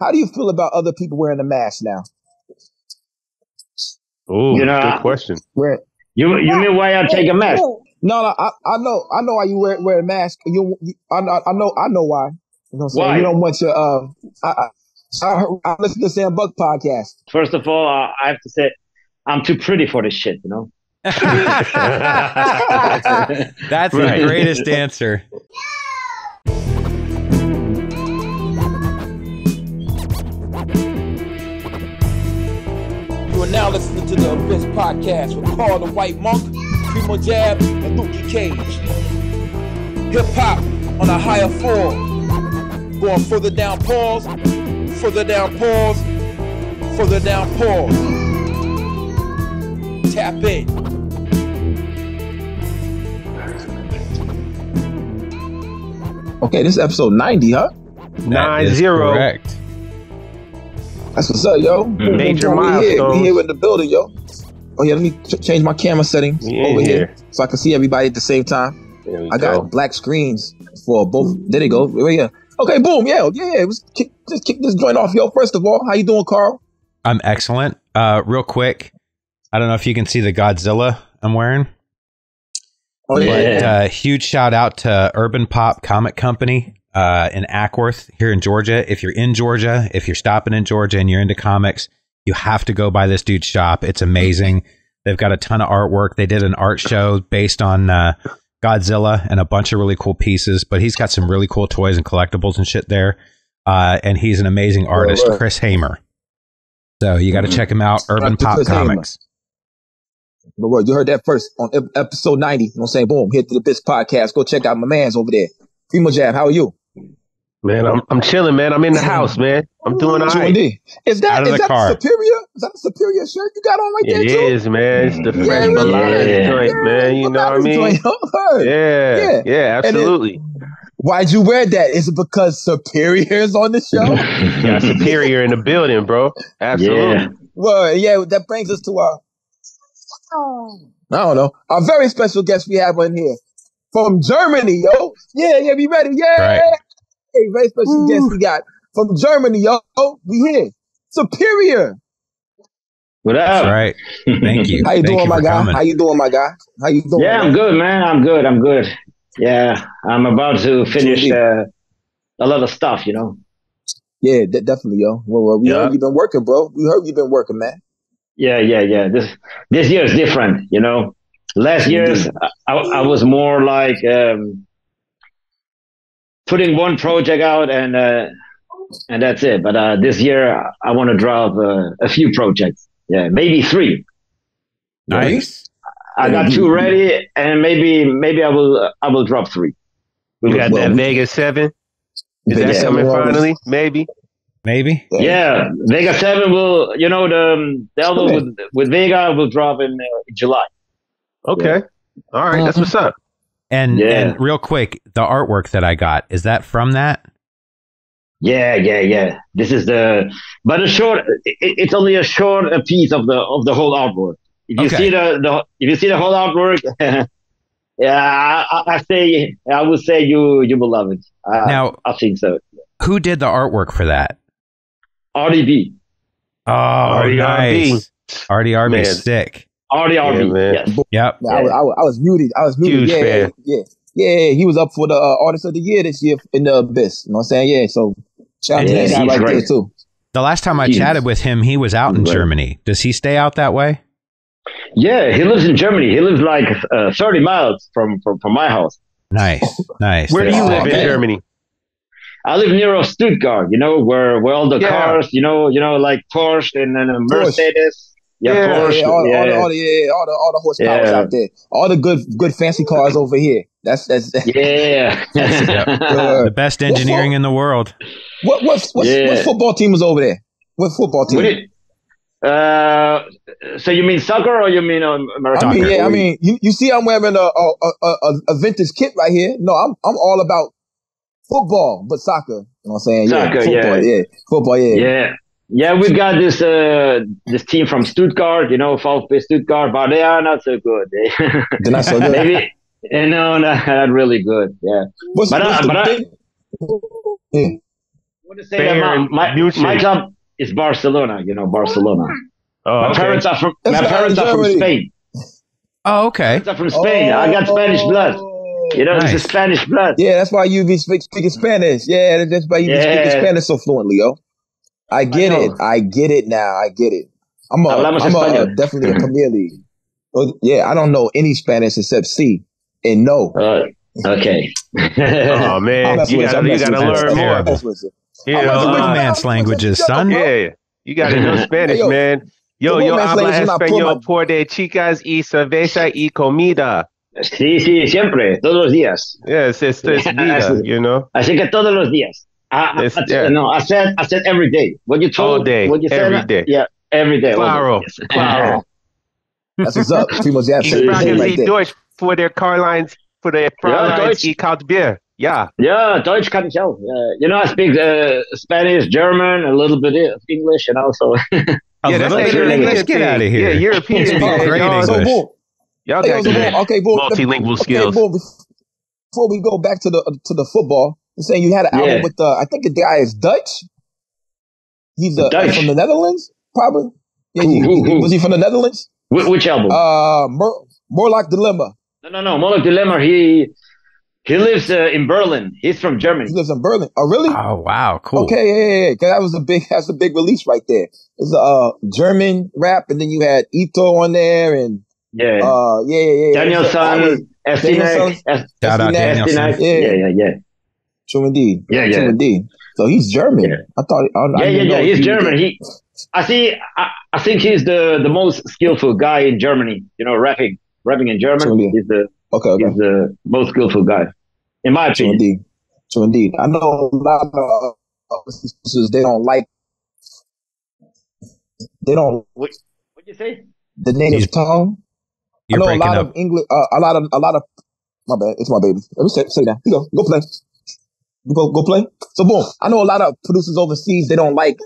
How do you feel about other people wearing a mask now? Oh, good question. You mean why I take a mask? No, I know why you wear a mask. I know why. You know what I'm saying? Why? You don't want your I listen to Sam Buck podcast. First of all, I have to say I'm too pretty for this shit, you know. That's the greatest answer. You are now listening to the Abyss Podcast with Carl the White Monk, Primo Jab, and Luke Cage. Hip hop on a higher form. Going further down pause, further down pause, further down pause. Tap in. Okay, this is episode 90, huh? 90. Correct. That's what's up, yo. Major We here in the building, yo. Oh yeah, let me change my camera settings over here so I can see everybody at the same time. I got black screens for both. There they go. Right here. Okay, boom. Yeah. Let's kick this joint off, yo. First of all, how you doing, Carl? I'm excellent. Real quick, I don't know if you can see the Godzilla I'm wearing. Oh yeah. But, huge shout out to Urban Pop Comic Company in Ackworth here in Georgia. If you're in Georgia, if you're stopping in Georgia and you're into comics, you have to go by this dude's shop. It's amazing. They've got a ton of artwork. They did an art show based on Godzilla and a bunch of really cool pieces, but he's got some really cool toys and collectibles and shit there. And he's an amazing artist, Chris Hamer. So you got to check him out, Urban Pop Comics. But word, you heard that first on episode 90. You know what I'm saying? Boom, hit the Abyss Podcast. Go check out my man's over there. Primo Jab, how are you? Man, I'm chilling, man. I'm in the house, man. I'm doing all right. Is that Superior? Is that a Superior shirt you got on right there, too? It is, man. It's the fresh Balada joint, man. You know what I mean? Yeah, absolutely. Why'd you wear that? Is it because Superior's on the show? Yeah, Superior in the building, bro. Absolutely. Yeah. Well, yeah, that brings us to our, I don't know, our very special guest we have on here from Germany, yo. Yeah, be ready. Yeah. Right. Hey, very special guest we got from Germany, yo. We here. Superior. What up? That's right. Thank you. How you doing, my guy? How you doing, my guy? How you doing? Yeah, I'm good, man. I'm good. Yeah, I'm about to finish a lot of stuff, you know. Yeah, definitely, yo. Well, we heard you've been working, bro. We heard you've been working, man. Yeah. This year is different, you know. Last year's I was more like putting one project out and that's it. But this year I want to drop a few projects. Yeah, maybe 3. Nice. I got 2 ready, and maybe I will drop 3. We got that Vegas 7. Is that coming finally? Maybe. Yeah, Vega 7 will. You know the album with Vega will drop in July. Okay. All right. That's what's up. And real quick, the artwork that I got, is that from that? Yeah. This is but a short. It's only a short piece of the whole artwork. If you see the whole artwork, yeah, I would say you will love it. Now, I think so. Who did the artwork for that? RDB. Oh, nice. RDRB is sick. RDRB, man. Yep. Yeah, I was muted. Huge fan. Yeah. He was up for the Artist of the Year this year in the Abyss. You know what I'm saying? Yeah, so shout out to that guy right there, too. The last time I chatted with him, he was out in Germany. Does he stay out that way? Yeah, he lives in Germany. He lives like 30 miles from my house. Nice. Where do you live in Germany? I live near Stuttgart, you know, where all the cars, you know, like Porsche and Mercedes. Porsche. All the horsepowers out there. All the good fancy cars over here. That's the best engineering in the world. What football team is over there? What football team? So you mean soccer or you mean American? I mean, you see, I'm wearing a vintage kit right here. No, I'm all about football, but soccer. You know what I'm saying? Soccer, football, Yeah, we got this team from Stuttgart, you know, VfB Stuttgart, but they are not so good. They're not so good. Maybe, no, not really good. Yeah. want to say that my club is Barcelona. You know, Barcelona. Oh, my parents are from Spain. Oh, okay. My parents are from Spain. I got Spanish blood. You know, nice. It's a Spanish blood. Yeah, that's why you be speaking Spanish. Yeah, that's why you be speaking Spanish so fluently, yo. I get it. I get it now. I get it. I'm definitely a Premier League. Yeah, I don't know any Spanish except C and no. Okay. Oh man, you gotta learn more. You know, man's languages, son. Yeah, you gotta know Spanish, man. Yo habla español por de chicas y cerveza y comida. Sí, siempre, todos los días. Yes, it's vida, you know. Así que todos los días. No, I said every day. What you told, all day, what you said, every day. Yeah, every day. Claro. That's what's up. Primo's Ich spreche Sie Deutsch für der Karlines, für der Fräuleins, ich kalt Bier. Yeah. Yeah, Deutsch kann ich auch. You know, I speak Spanish, German, a little bit of English, and also. Let's get out of here. Yeah, European. Great English. So, boom. Y'all got multilingual skills. Boom. Before we go back to the football, you're saying you had an album with I think the guy is Dutch. He's Dutch. From the Netherlands, probably. Yeah, was he from the Netherlands? Which album? Morlock Dilemma. No, Morlock Dilemma. He lives in Berlin. He's from Germany. He lives in Berlin. Oh, really? Oh, wow, cool. Okay, yeah. That's a big release right there. It's a German rap, and then you had Ito on there, and Danielson, Estinek. Shout out Danielson. Yeah. True indeed. Yeah. True indeed. So he's German. Yeah. I thought. He's German. I think he's the most skillful guy in Germany. You know, rapping in German. He's the most skillful guy, in my opinion. True indeed. I know a lot of they don't like. They don't. What you say? The native tongue. I know a lot of English. A lot of. My bad. It's my baby. Let me say that. Here you go play. Go play. So boom. I know a lot of producers overseas. They don't like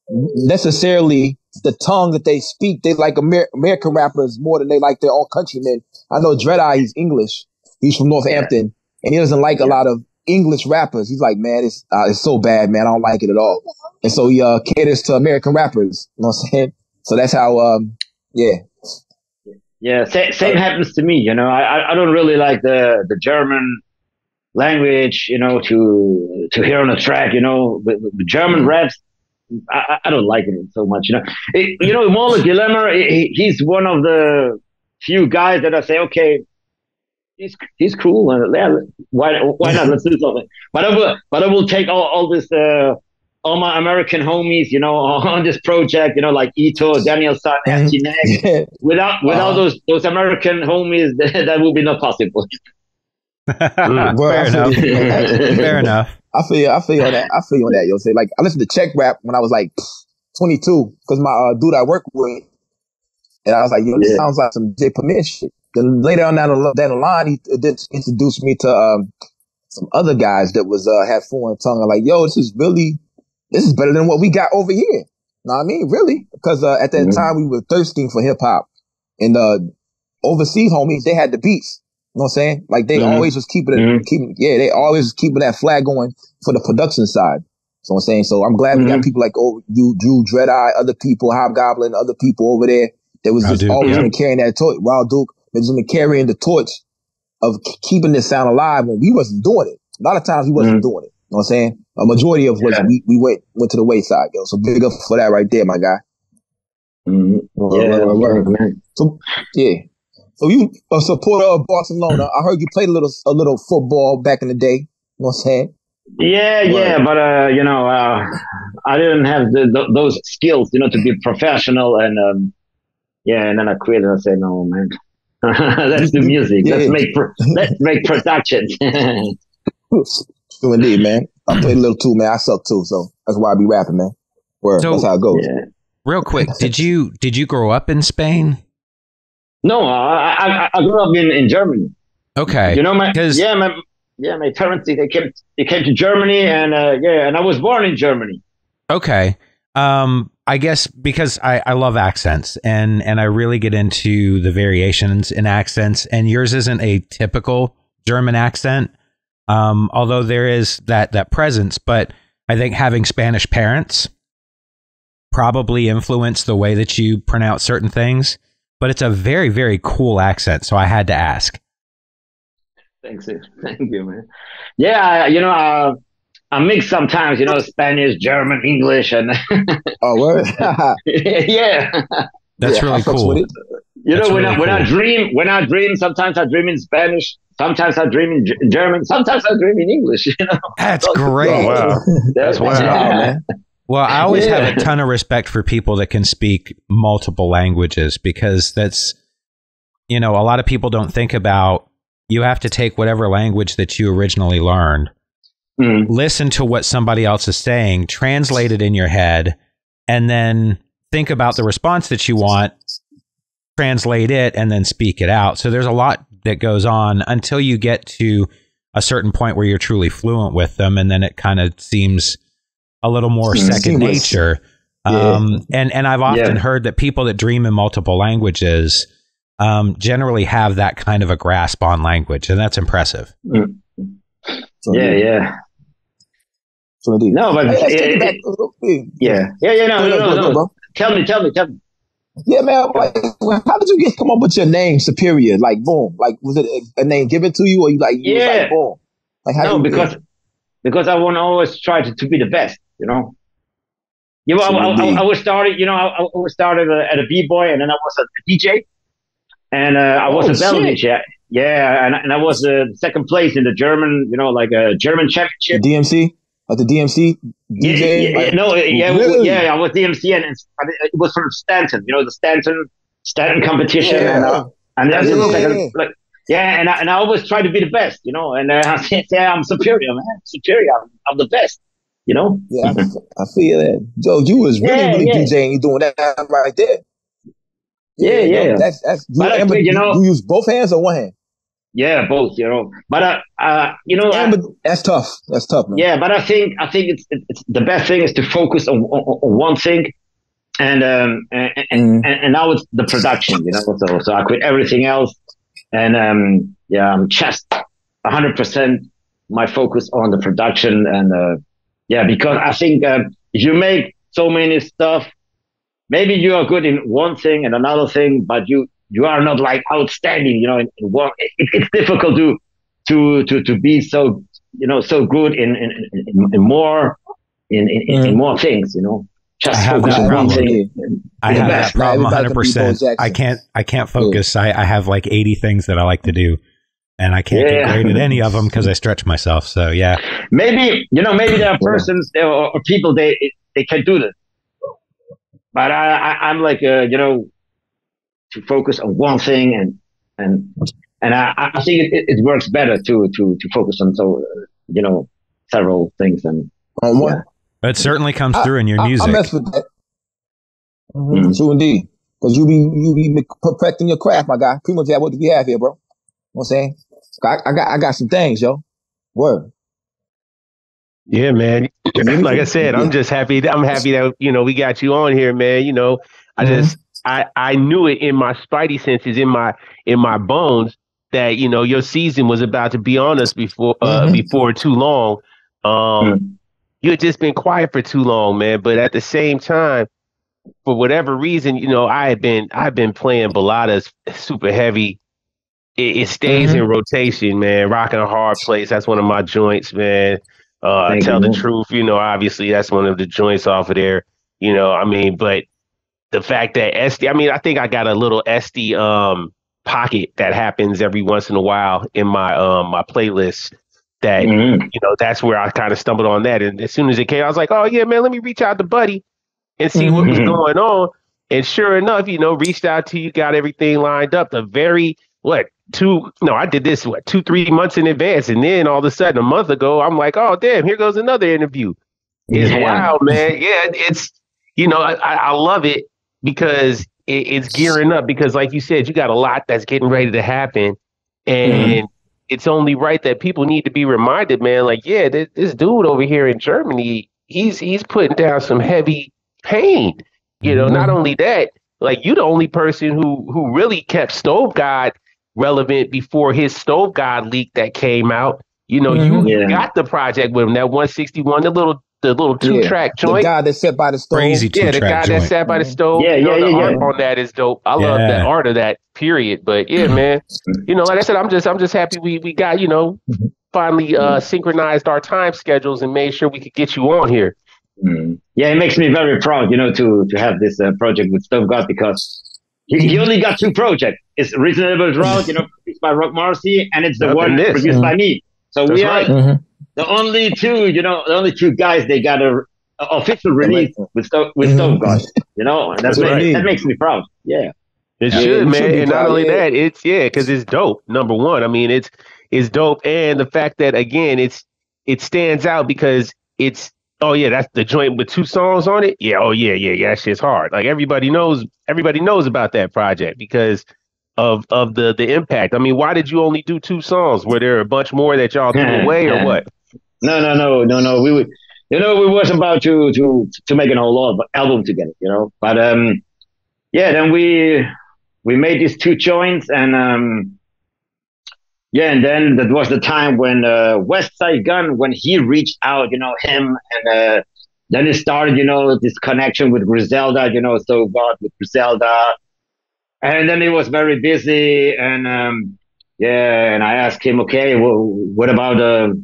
necessarily the tongue that they speak. They like American rappers more than they like their own countrymen. I know Dread-Eye, he's English. He's from Northampton, and he doesn't like a lot of English rappers. He's like, man, it's so bad, man. I don't like it at all. And so he caters to American rappers. You know what I'm saying? So that's how. Yeah, same happens to me. You know, I don't really like the German language. You know, to hear on a track. You know, the German raps. I don't like it so much. You know, Morlock Dilemma. He's one of the few guys that I say, okay, he's cool. Why not? Let's do something. But I will take all this. All my American homies, you know, on this project, you know, like Ito, Danielson, Estinek. Without those American homies, that would be not possible. Fair enough. I feel on that. Yo, say like I listened to Czech rap when I was like 22 because my dude I work with, and I was like, yo, this sounds like some J Premier shit. Then later on down the line, he did introduce me to some other guys that was had foreign tongue. I'm like, yo, this is better than what we got over here. You know what I mean? Really? Because at that time we were thirsting for hip hop, and overseas homies they had the beats. You know what I'm saying? Like they always was keeping they always was keeping that flag going for the production side. So I'm saying, so I'm glad we got people like you, Drew, Dread-Eye, other people, Hobgoblin, other people over there that was just always been carrying that torch. Wild Duke, that just been carrying the torch of keeping this sound alive when we wasn't doing it. A lot of times we wasn't doing it. You know what I'm saying? A majority of what we went to the wayside, yo. So big up for that right there, my guy. Man. So So you a supporter of Barcelona. I heard you played a little football back in the day. You know what I'm saying? Yeah, but I didn't have those skills, you know, to be professional, and and then I quit and I said, no, man, let's do music. Let's make productions. So indeed, man. I played a little too, man. I suck too, so that's why I be rapping, man. That's how it goes. Yeah. Real quick, did you grow up in Spain? No, I grew up in Germany. Okay, you know my parents they came to Germany, and and I was born in Germany. Okay, I guess because I love accents and I really get into the variations in accents, and yours isn't a typical German accent. Although there is that presence, but I think having Spanish parents probably influenced the way that you pronounce certain things, but it's a very, very cool accent. So I had to ask. Thank you, man. Yeah, you know, I mix sometimes, you know, Spanish, German, English, and oh, what? Yeah, that's really cool. You know, when I dream, sometimes I dream in Spanish, sometimes I dream in German, sometimes I dream in English. You know, that's great. Wow, that's wow, man. Well, I always have a ton of respect for people that can speak multiple languages, because that's, you know, a lot of people don't think about, you have to take whatever language that you originally learned, listen to what somebody else is saying, translate it in your head, and then think about the response that you want, translate it, and then speak it out. So there's a lot that goes on until you get to a certain point where you're truly fluent with them, and then it kind of seems a little more second nature. And I've often heard that people that dream in multiple languages generally have that kind of a grasp on language, and that's impressive. No, but no. Tell me. Yeah, man. Like, how did you come up with your name, Superior? Like, boom. Like, was it a name given to you, or you like? Was like, boom. Like, how? No, because I want to always try to be the best. You know. You know, I was started. You know, I was started at a b-boy, and then I was a DJ, and I was a bell DJ. Yeah, and I was second place in the German. You know, like a German championship. The DMC. Like the DMC DJ? Really? I was DMC, and it was from Stanton, you know, the Stanton competition. And that's and I always try to be the best, you know, and I say, I'm superior, man. Superior. I'm the best, you know? Yeah, I feel that. Joe, you was really DJing, you doing that right there. Yeah. That's you use both hands or one hand? Yeah, both, you know. But you know, but that's tough. That's tough, man. Yeah, but I think it's the best thing is to focus on one thing, and now it's the production, you know. So I quit everything else, and I'm just 100% my focus on the production, and because I think if you make so many stuff, maybe you are good in one thing and another thing, but you are not like outstanding, you know. In one, it's difficult to be so, you know, so good in more more things, you know. Just focus on one thing. I have that problem 100%. I can't focus. I have like 80 things that I like to do, and I can't get great at any of them because I stretch myself. So maybe there are persons or people they can do this, but I'm like you know, to focus on one thing, and I think it works better to focus on you know, several things and on one. It certainly comes through in your music. I mess with that. True indeed, because you be perfecting your craft, my guy. Pretty much what do we have here, bro? You know what I'm saying? I got some things, yo. Word. Yeah, man. Like I said, I'm just happy. I'm happy that, you know, we got you on here, man. You know, I knew it in my spidey senses, in my bones, that, you know, your season was about to be on us before too long. You had just been quiet for too long, man. But at the same time, for whatever reason, you know, I've been playing baladas super heavy. It stays in rotation, man. Rocking a Hard Place, that's one of my joints, man. Tell the Truth, you know, obviously that's one of the joints off of there. You know, I mean, but the fact that SD, I mean, I think I got a little SD pocket that happens every once in a while in my my playlist. That you know, that's where I kind of stumbled on that, and as soon as it came, I was like, oh yeah, man, let me reach out to Buddy and see what was going on. And sure enough, you know, reached out to you, got everything lined up. I did this 2-3 months in advance, and then all of a sudden a month ago, I'm like, oh damn, here goes another interview. It's wild, man. Yeah, it's, you know, I love it because it's gearing up, because like you said, you got a lot that's getting ready to happen, and it's only right that people need to be reminded, man, like, yeah, this dude over here in Germany, he's putting down some heavy pain. You know, not only that, like, you the only person who really kept Stove God relevant before his Stove God leak that came out. You know, you got the project with him, that 161, the little the little 2-track joint. The guy that sat by the stove. Crazy 2-track the guy joint. that sat by the stove. The art on that is dope. I love that art of that period. But yeah, man, like I said, I'm just happy we got, finally synchronized our time schedules and made sure we could get you on here. Yeah, it makes me very proud, to have this project with Stove God, because he only got 2 projects. It's Reasonable Drought, produced by Rock Marcy, and it's the one produced by me. So we are the only 2, the only 2 guys they got a official release with Stove God. That makes me proud. Yeah. It should, man. And not only that, it's because it's dope. Number one, I mean, it's dope, and the fact that again, it stands out because it's that's the joint with 2 songs on it. Yeah, that shit's hard. Like everybody knows about that project because of the impact. I mean, why did you only do 2 songs? Were there a bunch more that y'all threw away or what? No. We would, we was about to make an whole album together, But then we made these 2 joints, and and then that was the time when West Side Gun, when he reached out, him, and then it started, this connection with Griselda, so God with Griselda, and then he was very busy, and and I asked him, okay, well, what about the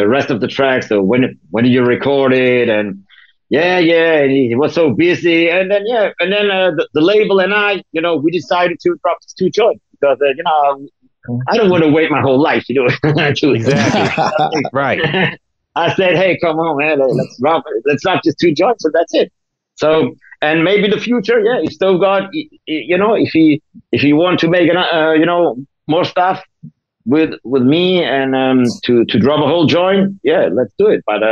rest of the tracks? So when did you record it? And and he was so busy, and then the label and I, we decided to drop these 2 joints because I don't want to wait my whole life, Exactly. Right. I said, hey, come on, man, let's drop just 2 joints, and that's it. So, and maybe the future, if Stove God, if he want to make more stuff with me and to drop a whole joint, let's do it. But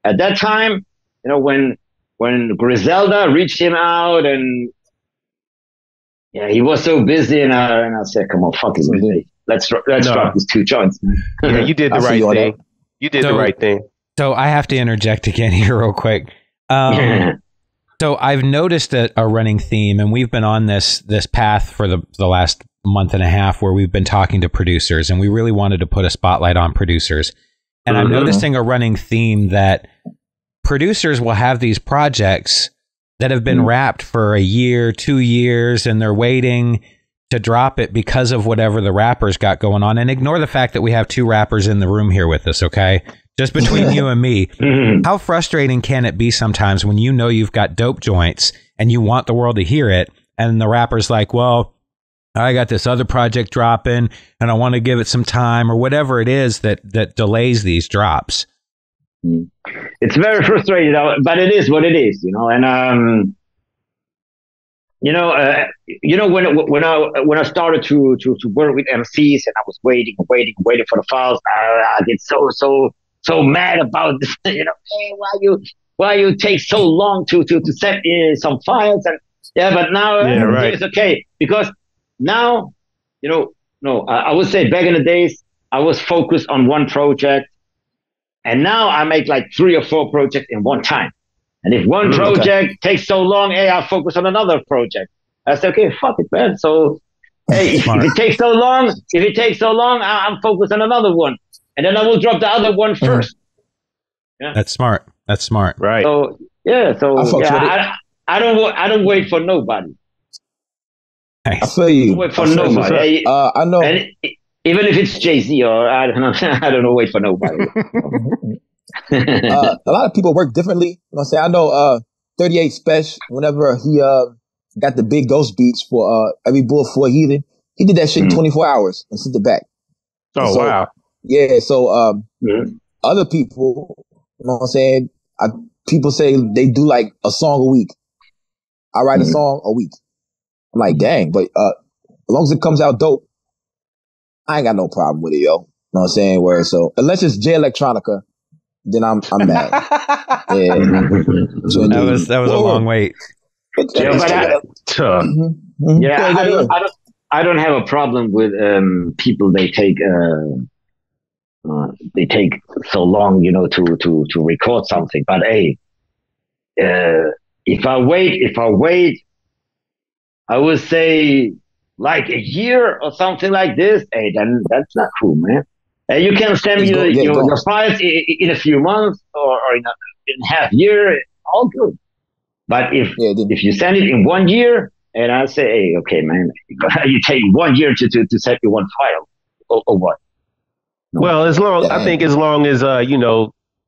at that time, when Griselda reached him out, and he was so busy, and I said, come on, fuck it, let's drop these 2 joints. Yeah, you did the right thing. You did the right thing. So I have to interject again here real quick. So I've noticed a running theme, and we've been on this path for the last month and a half where we've been talking to producers, and we really wanted to put a spotlight on producers. And I'm noticing a running theme that producers will have these projects that have been wrapped for a year, 2 years, and they're waiting to drop it because of whatever the rappers got going on. And ignore the fact that we have 2 rappers in the room here with us, okay? Just between you and me. How frustrating can it be sometimes when you've got dope joints and you want the world to hear it, and the rapper's like, well, I got this other project dropping and I want to give it some time, or whatever it is that delays these drops. It's very frustrating, but it is what it is, and when I started to work with MCs, and I was waiting for the files, I get so mad about this, hey, why you take so long to set in some files, and but now it's okay, because now I would say back in the days I was focused on one project, and now I make like 3 or 4 projects in one time. And if one project takes so long, I focus on another project. I say, okay, fuck it, man. So, if it takes so long, I'm focused on another one, and then I will drop the other one first. Yeah, that's smart. Right. So I don't wait for nobody. I feel you. Wait for nobody. I know. And even if it's Jay-Z or I don't know, wait for nobody. A lot of people work differently. You know what I'm saying? I know 38 Special, whenever he got the big ghost beats for Every Bull for a Heathen, he did that shit in 24 hours and sent it back. Oh, so, wow. Yeah, so other people, you know what I'm saying? People say they do like a song a week. I write a song a week. I'm like, dang, but as long as it comes out dope, I ain't got no problem with it, yo. You know what I'm saying? Where so unless it's J Electronica, then I'm mad. Yeah. So, that was a long wait. I don't have a problem with people they take so long, to record something. But hey, if I wait, I would say like a year or something like this. Hey, then that's not cool, man. You can send me your files in a few months or in half year, all good. But if you send it in 1 year, and I say, hey, okay, man, you take 1 year to set me one file, or what? No. Well, I think as long as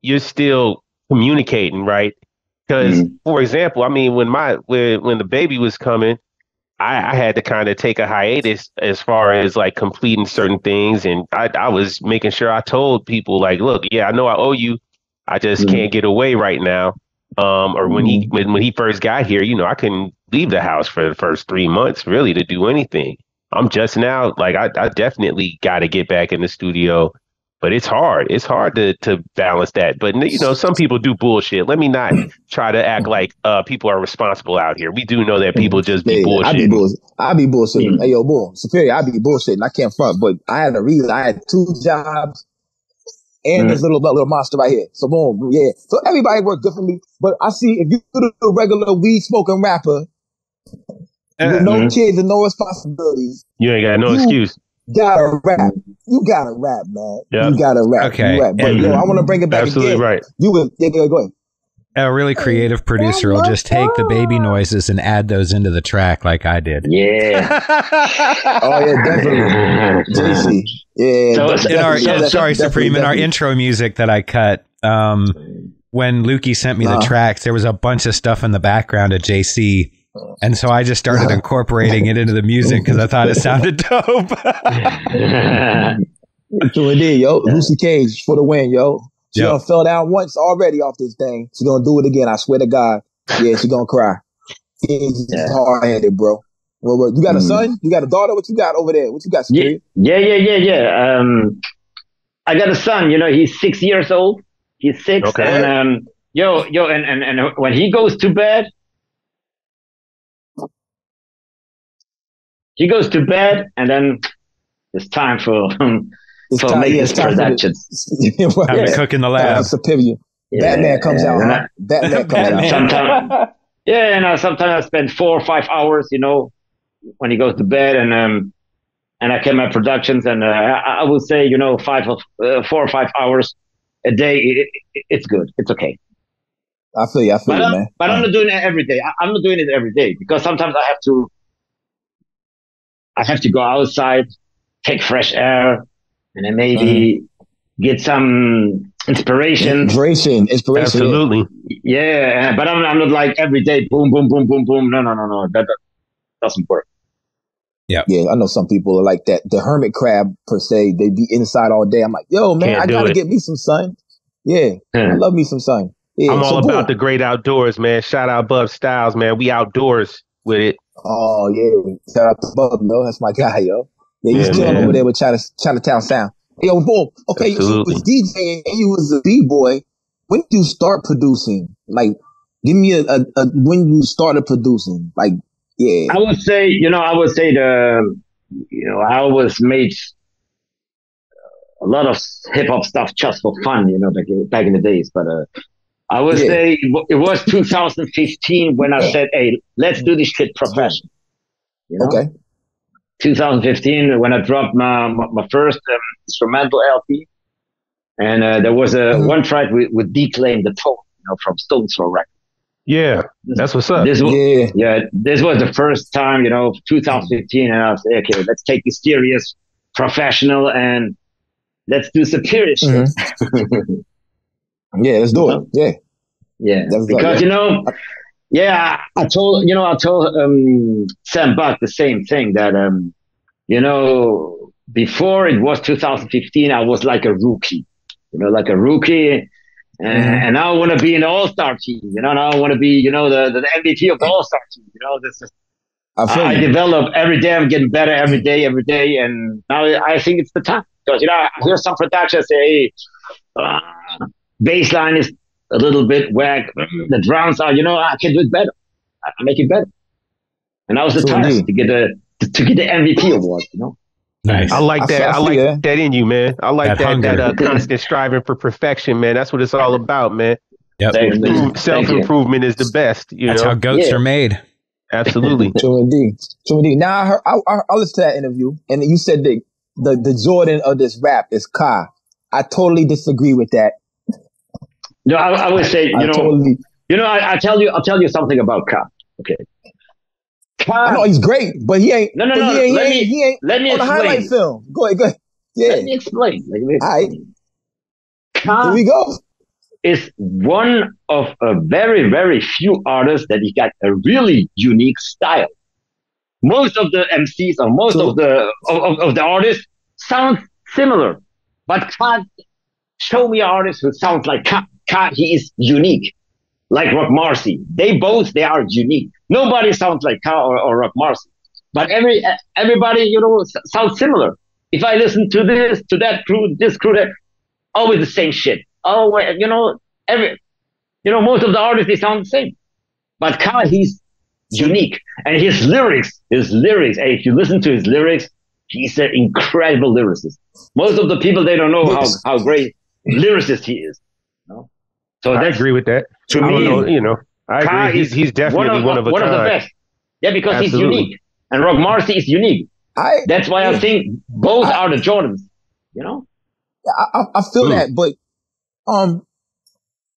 you're still communicating, right? Because, for example, I mean, when the baby was coming, I had to kind of take a hiatus as far as like completing certain things. And I was making sure I told people like, look, yeah, I know I owe you. I just can't get away right now. Or when he first got here, I couldn't leave the house for the first 3 months really to do anything. I'm just now like, I definitely got to get back in the studio. But it's hard. It's hard to balance that. But, some people do bullshit. Let me not try to act like people are responsible out here. We do know that people just be bullshitting. I be bullshitting. Hey, yo, boy, Superior, I be bullshitting. I can't front. But I had a reason. I had 2 jobs and this little monster right here. So, boom, yeah. So everybody worked good for me. But I see if you do the regular weed-smoking rapper with no kids and no responsibilities. You ain't got no excuse. Gotta rap. You gotta rap, man. Yep. You gotta rap. Okay. You rap. But, I want to bring it back Absolutely again. Right. Go ahead. A really creative producer will just take the baby noises and add those into the track like I did. Yeah. Oh, yeah, definitely. JC. Yeah. Supreme, in our intro music that I cut, when Lukey sent me the tracks, there was a bunch of stuff in the background of JC. And so I just started incorporating it into the music because I thought it sounded dope. So it did, yo. Lucy Cage for the win, yo. She done fell down once already off this thing. She gonna do it again. I swear to God. Yeah, she gonna cry. It's hard-headed, bro. Well, you got a son? You got a daughter? What you got over there? What you got, Spirit? Yeah. I got a son. He's 6 years old. He's 6, and and when he goes to bed. He goes to bed, and then it's time for making productions. Time to cook in the lab. Superior. Batman comes out. Batman comes out. Sometimes I spend 4 or 5 hours, when he goes to bed, and I can make productions, and I would say, 4 or 5 hours a day. It's good. It's okay. I feel you, man. But I'm not doing it every day. I'm not doing it every day because sometimes I have to go outside, take fresh air, and then maybe get some inspiration. Inspiration. Absolutely. Yeah, but I'm not like every day, boom, boom, boom, boom, boom. No. That doesn't work. Yeah, I know some people are like that. The hermit crab, per se, they be inside all day. I'm like, yo, man, I got to get me some sun. Yeah, I love me some sun. Yeah, I'm all about the great outdoors, man. Shout out Bub Styles, man. We outdoors with it. Oh, yeah. Shout out to Bub, yo. That's my guy, yo. Yeah, he's chilling over there with Chinatown Sound. Hey, yo, boom. Okay, you was DJing and you was a B-boy. When did you start producing? Like, give me a when you started producing. Like, yeah. I would say I always made a lot of hip-hop stuff just for fun, back in the days. But I would say it was 2015 when I said, hey, let's do this shit professional. Okay. 2015 when I dropped my first instrumental LP. And there was one track with Declaim the Tone, from Stones Throw Records. Yeah, that's what's up. This was the first time, 2015. And I was like, okay, let's take this serious, professional, and let's do some serious shit. Yeah, let's do it. Yeah. Because I told Sam Buck the same thing that before it was 2015, I was like a rookie, and now I want to be in the All-Star team. Now I want to be the MVP of the All-Star team. This is I develop every day. I'm getting better every day, and now I think it's the time because I hear some production say, hey, bass line is a little bit whack. The drums are, I can do it better. I make it better. And that was the time to get the MVP award, Nice. I like that. I like that in you, man. I like that constant striving for perfection, man. That's what it's all about, man. Yep. Self-improvement is the best. That's how goats are made. Absolutely. True indeed. Now I listened to that interview, and you said that the Jordan of this rap is Ka. I totally disagree with that. No, I would say, I'll tell you something about Ka. Okay. Ka, I know he's great, but he ain't. No. He ain't let me on the explain. highlight film. Go ahead. Yeah. Let me explain. All right. Ka, here we go. Is one of a very, very few artists that he got a really unique style. Most of the MCs or most of the artists sound similar, but can't show me an artist who sounds like Ka. Ka, he is unique, like Rock Marcy. They are unique. Nobody sounds like Ka or Rock Marcy, but everybody sounds similar. If I listen to this, to that crew, this crew, that always the same shit. Oh, most of the artists, they sound the same. But Ka, he's unique. And his lyrics, hey, if you listen to his lyrics, he's an incredible lyricist. Most of the people, they don't know how great lyricist he is. So I agree with that. To me, I agree. He's definitely one of the best. Yeah, because Absolutely. He's unique. And Rock Marcy is unique. That's why I think both are the Jordans, I feel that, but a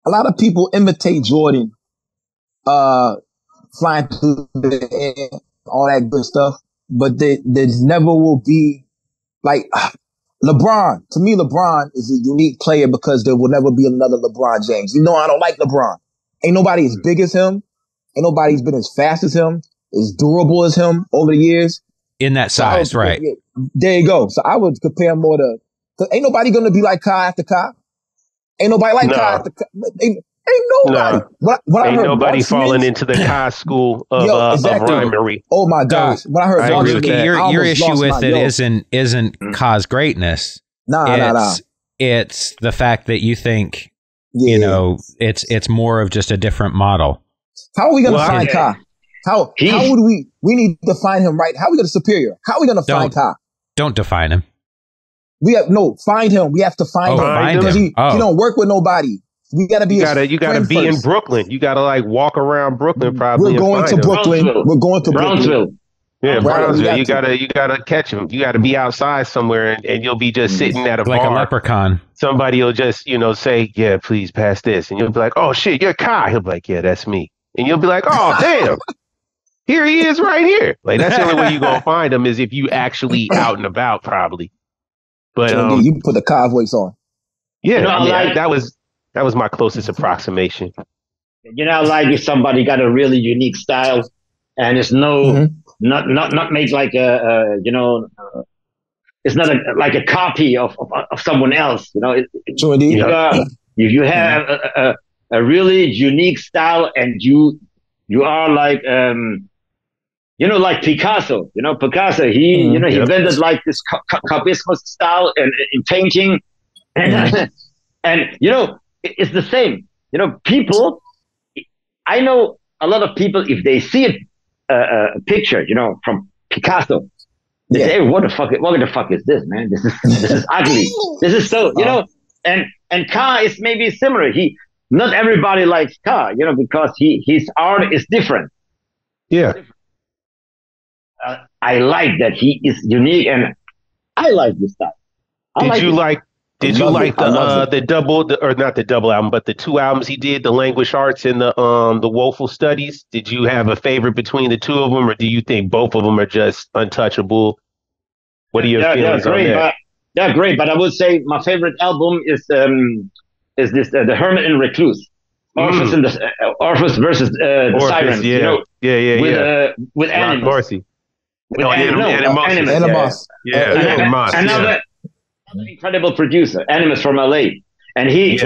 lot of people imitate Jordan, flying through the air, all that good stuff, but there never will be like LeBron. To me, LeBron is a unique player because there will never be another LeBron James. I don't like LeBron. Ain't nobody as big as him. Ain't nobody's been as fast as him, as durable as him over the years. In that size, right? Yeah, there you go. So I would compare more to. Ain't nobody gonna be like Ka after Ka. Ain't nobody like Ka after Ka. Ain't nobody. When ain't nobody falling into the Ka school of rhymery. Oh my gosh! When I heard your issue with it isn't Ka's greatness. Nah. It's the fact that you think it's more of just a different model. How are we gonna find Ka? How would we need to find him, right? How are we going to superior? How are we going to find Ka? Don't define him. Find him. We have to find him. Because he don't work with nobody. We got to be You got to be in Brooklyn. You got to walk around Brooklyn probably. We're going to Brooklyn. We're going to Brownsville. Yeah, Brownsville. You gotta catch him. You gotta be outside somewhere, and you'll be just sitting at a bar. Like a leprechaun. Somebody will just, say, "Yeah, please pass this," and you'll be like, "Oh shit, you're Ka." He'll be like, "Yeah, that's me," and you'll be like, "Oh damn." Here he is right here. That's the only way you're going to find him is if you actually out and about, probably. But you put the Ka voice on. Yeah, that was my closest approximation. If somebody got a really unique style and it's not made like it's not like a copy of someone else, if you have a really unique style and you are like like Picasso. Picasso. He invented like this cubismus style in painting, and it's the same. People. I know a lot of people if they see a picture, from Picasso, they say, "Hey, what the fuck is this, man? This is ugly. This is so And Ka is maybe similar. Not everybody likes Ka, because his art is different. Yeah. I like that he is unique, and I like this stuff. Did you like the double, or not the double album, but the two albums he did, the Language Arts and the Woeful Studies? Did you have a favorite between the two of them, or do you think both of them are just untouchable? What are your feelings on that? They're great, but I would say my favorite album is this The Hermit and Recluse. Orpheus versus the Sirens. With Animus. Animus. Another incredible producer, Animus from LA, and he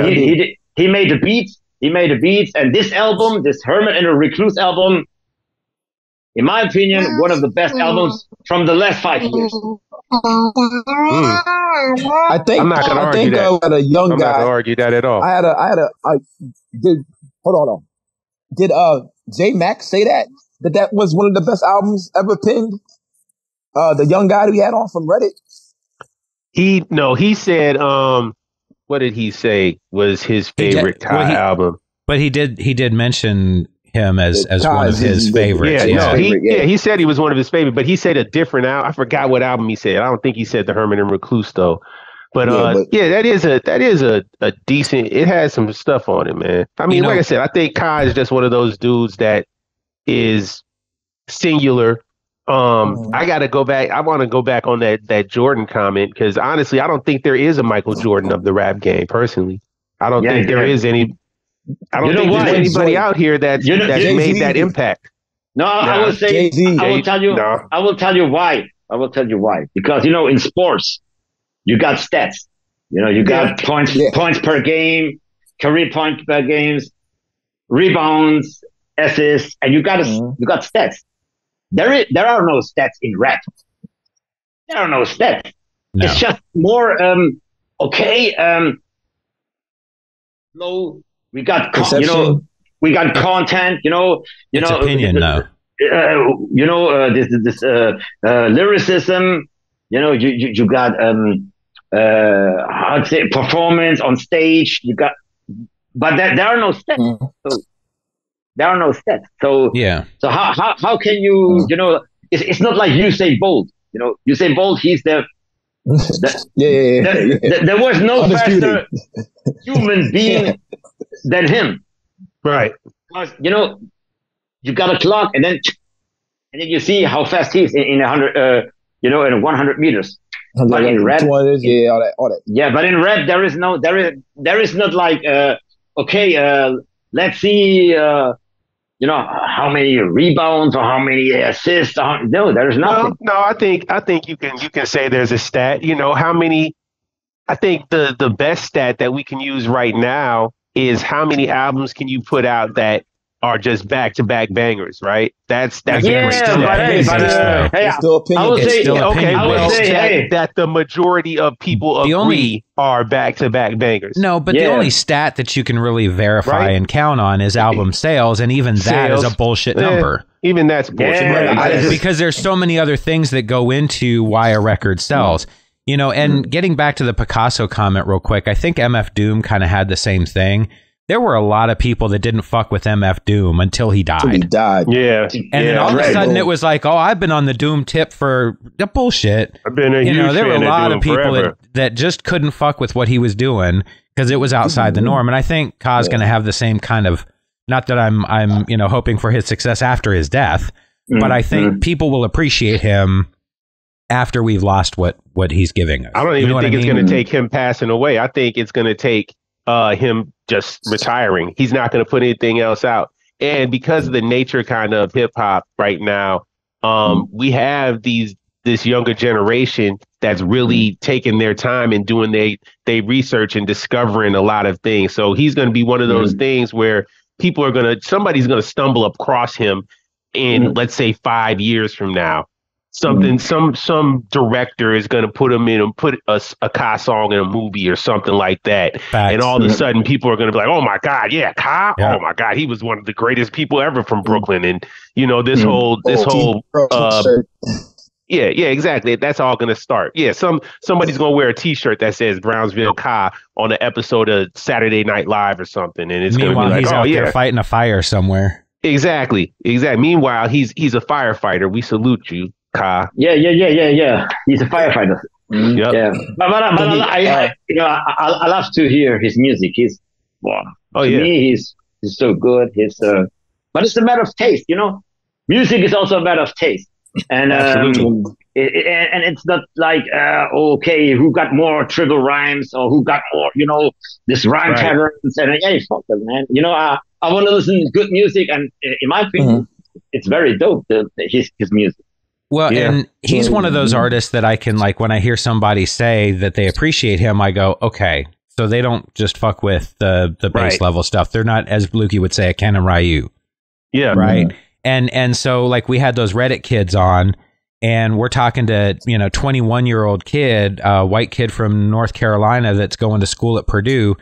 made the beats. And this album, this Hermit and the Recluse album, in my opinion, one of the best albums from the last 5 years. I think I'm not going to argue that. I had a young I'm guy. not going to argue that at all. Did J Mac say that was one of the best albums ever penned? The young guy that we had on from Reddit. He said, what did he say was his favorite album? But he did mention him as one of his favorites. He said he was one of his favorites, but he said a different album. I forgot what album he said. I don't think he said the Herman and Recluse though. But that is a decent. It has some stuff on it, man. I mean, like I said, I think Kai is just one of those dudes that is singular. I got to go back. I want to go back on that Jordan comment because honestly, I don't think there is a Michael Jordan of the rap game. Personally, I don't think there is any. I don't think there's anybody out here that's made that impact. No, I will say. I will tell you. No. I will tell you why. Because in sports, you got stats. You got points per game, career points per games, rebounds, assists, and you got stats. There are no stats in rap. There are no stats. No. It's just more low. We got we got content. It's opinion now. This lyricism. You got I'd say performance on stage. You got, but there are no stats. So, there are no stats. So So how can you It's not like Usain Bolt. Usain Bolt. He's the there was no faster human being than him. Right. Because you got a clock and then you see how fast he is in 100 in 100 meters. But in rap, all that. Yeah, but in rap there is not like let's see how many rebounds or how many assists. No, there's nothing. No, I think you can say there's a stat. How many? I think the best stat that we can use right now is how many albums can you put out that are just back-to-back bangers, right? That's still opinion. I would say that the majority of people agree are back-to-back bangers. No, but the only stat that you can really verify and count on is album sales, and even that is a bullshit number. Even that's bullshit. Because there's so many other things that go into why a record sells. And getting back to the Picasso comment real quick, I think MF Doom kind of had the same thing. There were a lot of people that didn't fuck with MF Doom until he died. Yeah. And then all of a sudden it was like, oh, I've been on the Doom tip for the bullshit. I've been a huge fan. There were a lot of people that just couldn't fuck with what he was doing because it was outside the norm. And I think Ka's going to have the same kind of, not that I'm hoping for his success after his death, but I think people will appreciate him after we've lost what he's giving us. I don't even think it's going to take him passing away. I think it's going to take him just retiring. He's not going to put anything else out. And because of the nature kind of hip hop right now, we have this younger generation that's really taking their time and doing they research and discovering a lot of things. So he's going to be one of those things where somebody's going to stumble across him in, let's say, 5 years from now. Some director is going to put him in and put a Ka song in a movie or something like that. Facts. And all of a sudden people are going to be like, oh my God, Ka. Yeah. Oh my God. He was one of the greatest people ever from Brooklyn. And this whole exactly. That's all going to start. Yeah. Somebody's going to wear a t-shirt that says Brownsville Ka on an episode of Saturday Night Live or something. And it's going to be like, he's out there fighting a fire somewhere. Exactly. Meanwhile, he's a firefighter. We salute you. Ka. Yeah. He's a firefighter. Yep. Yeah, but I love to hear his music. To me, he's so good. But it's a matter of taste, Music is also a matter of taste, and and it's not like who got more triple rhymes or who got more, this rhyme patterns. And fuck them, man. I want to listen to good music, and in my opinion, it's very dope. His music. Well, and he's one of those artists that I can, like, when I hear somebody say that they appreciate him, I go, okay, so they don't just fuck with the base level stuff. They're not, as Bluky would say, a Ken and Ryu. Yeah. Right. And so, like, we had those Reddit kids on, and we're talking to, 21-year-old kid, white kid from North Carolina that's going to school at Purdue,